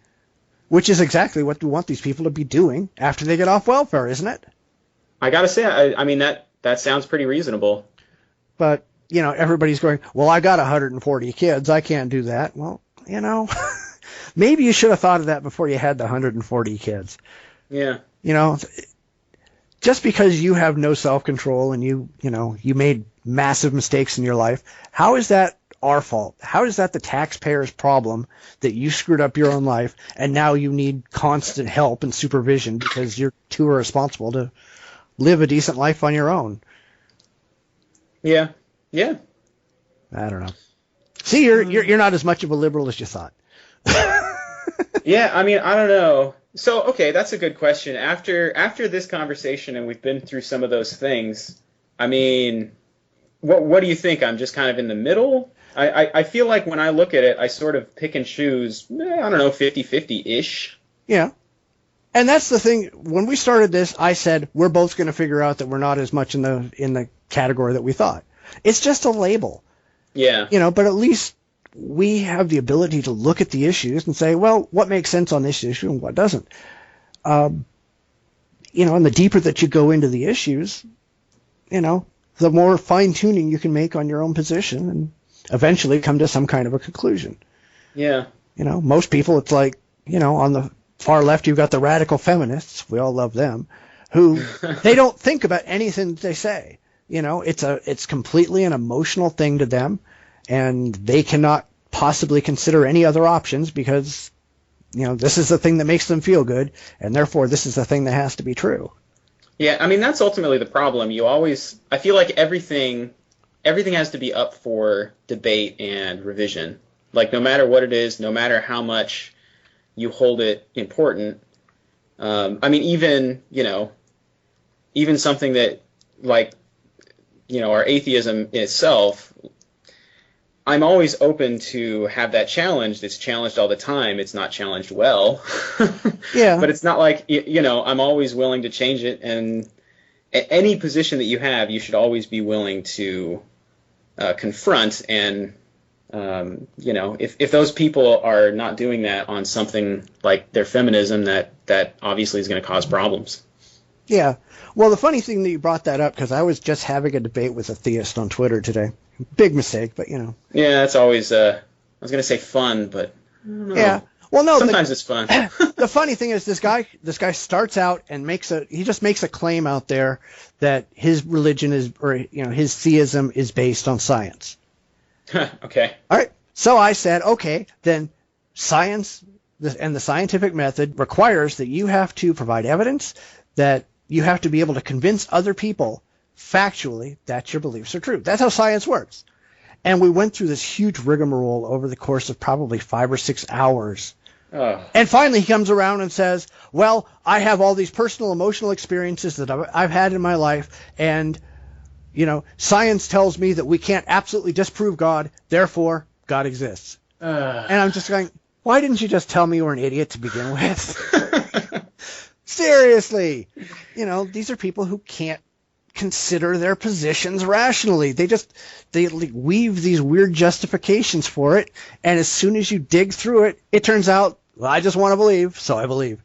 which is exactly what we want these people to be doing after they get off welfare, isn't it? I got to say, I mean, that sounds pretty reasonable. But, everybody's going, well, I got 140 kids. I can't do that. Well, maybe you should have thought of that before you had the 140 kids. Yeah. Just because you have no self-control and you made massive mistakes in your life, how is that our fault? How is that the taxpayer's problem that you screwed up your own life and now you need constant help and supervision because you're too irresponsible to live a decent life on your own? Yeah. Yeah. I don't know. See, you're not as much of a liberal as you thought. Yeah, I mean, I don't know. So, okay, that's a good question. After this conversation, and we've been through some of those things, I mean, what do you think? I'm just kind of in the middle? I feel like when I look at it, I sort of pick and choose, I don't know, 50-50-ish. Yeah. And that's the thing. When we started this, I said we're both going to figure out that we're not as much in the category that we thought. It's just a label. Yeah. But at least we have the ability to look at the issues and say, well, what makes sense on this issue and what doesn't? And the deeper that you go into the issues, the more fine-tuning you can make on your own position and eventually come to some kind of a conclusion. Yeah. Most people, it's like, on the far left, you've got the radical feminists. We all love them, who they don't think about anything that they say. It's completely an emotional thing to them, and they cannot possibly consider any other options because, this is the thing that makes them feel good, and therefore this is the thing that has to be true. Yeah, I mean, that's ultimately the problem. I feel like everything has to be up for debate and revision. Like, no matter what it is, no matter how much you hold it important. I mean, even something that, like, our atheism itself, I'm always open to have that challenged. It's challenged all the time. It's not challenged well. Yeah. But it's not like, I'm always willing to change it. And any position that you have, you should always be willing to confront. And, if those people are not doing that on something like their feminism, that obviously is going to cause problems. Yeah. Well, the funny thing that you brought that up, because I was just having a debate with a theist on Twitter today. Big mistake, but Yeah, that's always, I was going to say fun, but I don't know. Yeah. Well, no. Sometimes it's fun. The funny thing is this guy starts out and he just makes a claim out there that his religion his theism is based on science. Okay. All right. So I said, okay, then science and the scientific method requires that you have to provide evidence, that you have to be able to convince other people factually that your beliefs are true. That's how science works. And we went through this huge rigmarole over the course of probably 5 or 6 hours. Oh. And finally he comes around and says, well, I have all these personal emotional experiences that I've had in my life, and science tells me that we can't absolutely disprove God, therefore God exists. And I'm just going, why didn't you just tell me you were an idiot to begin with? Seriously. These are people who can't consider their positions rationally. They weave these weird justifications for it, and as soon as you dig through it, it turns out, well, I just want to believe, so I believe.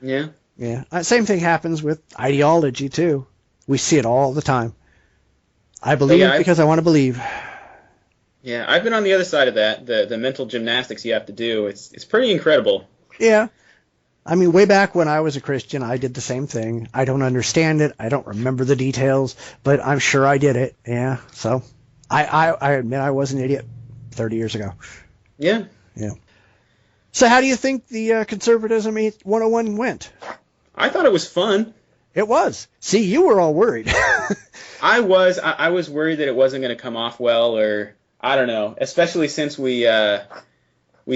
Yeah. Yeah. Same thing happens with ideology, too. We see it all the time. I believe because I want to believe. Yeah, I've been on the other side of that, the mental gymnastics you have to do. It's pretty incredible. Yeah. I mean, way back when I was a Christian, I did the same thing. I don't understand it. I don't remember the details, but I'm sure I did it. Yeah. So I admit I was an idiot 30 years ago. Yeah. Yeah. So how do you think the Conservatism 101 went? I thought it was fun. It was. See, you were all worried. I was worried that it wasn't going to come off well, or I don't know, especially since we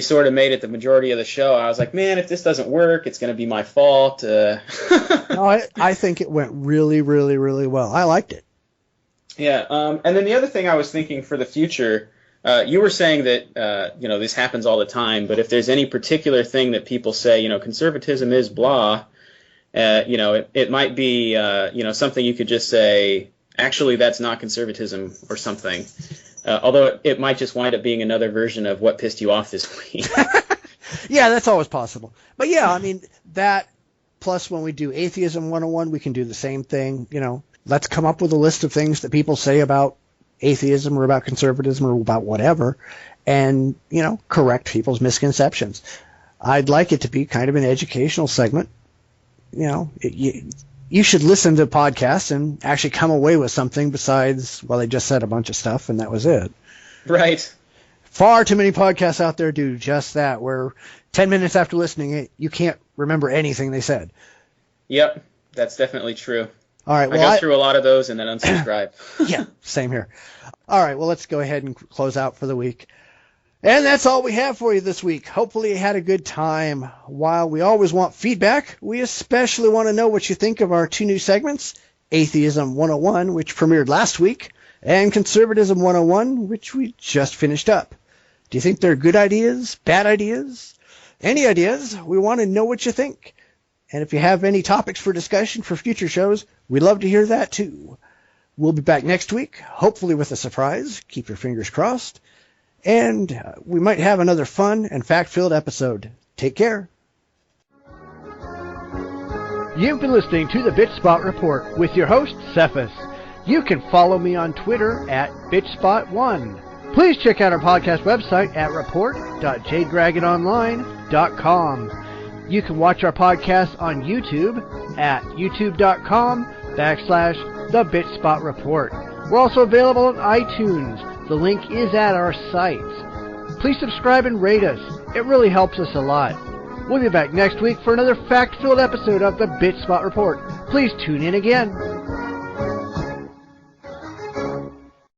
sort of made it the majority of the show. I was like, man, if this doesn't work, it's going to be my fault. No, I think it went really, really, really well. I liked it. Yeah. And then the other thing I was thinking for the future, you were saying that, this happens all the time, but if there's any particular thing that people say, conservatism is blah, it might be, something you could just say, actually, that's not conservatism or something. Although it might just wind up being another version of what pissed you off this week. Yeah, that's always possible. But yeah, I mean, that plus when we do Atheism 101, we can do the same thing. Let's come up with a list of things that people say about atheism or about conservatism or about whatever, and, correct people's misconceptions. I'd like it to be kind of an educational segment. You should listen to podcasts and actually come away with something besides, well, they just said a bunch of stuff and that was it. Right. Far too many podcasts out there do just that, where 10 minutes after listening, you can't remember anything they said. Yep, that's definitely true. All right. Well, I go through a lot of those and then unsubscribe. Yeah, same here. All right. Well, let's go ahead and close out for the week. And that's all we have for you this week. Hopefully you had a good time. While we always want feedback, we especially want to know what you think of our 2 new segments, Atheism 101, which premiered last week, and Conservatism 101, which we just finished up. Do you think they're good ideas, bad ideas, any ideas? We want to know what you think. And if you have any topics for discussion for future shows, we'd love to hear that too. We'll be back next week, hopefully with a surprise. Keep your fingers crossed. and we might have another fun and fact-filled episode. Take care. You've been listening to the Bitchspot Report with your host, Cephus. You can follow me on Twitter at Bitchspot1. Please check out our podcast website at report.jdragononline.com. You can watch our podcast on YouTube at youtube.com/The Bitchspot Report. We're also available on iTunes. The link is at our site. Please subscribe and rate us. It really helps us a lot. We'll be back next week for another fact-filled episode of the Bitchspot Report. Please tune in again.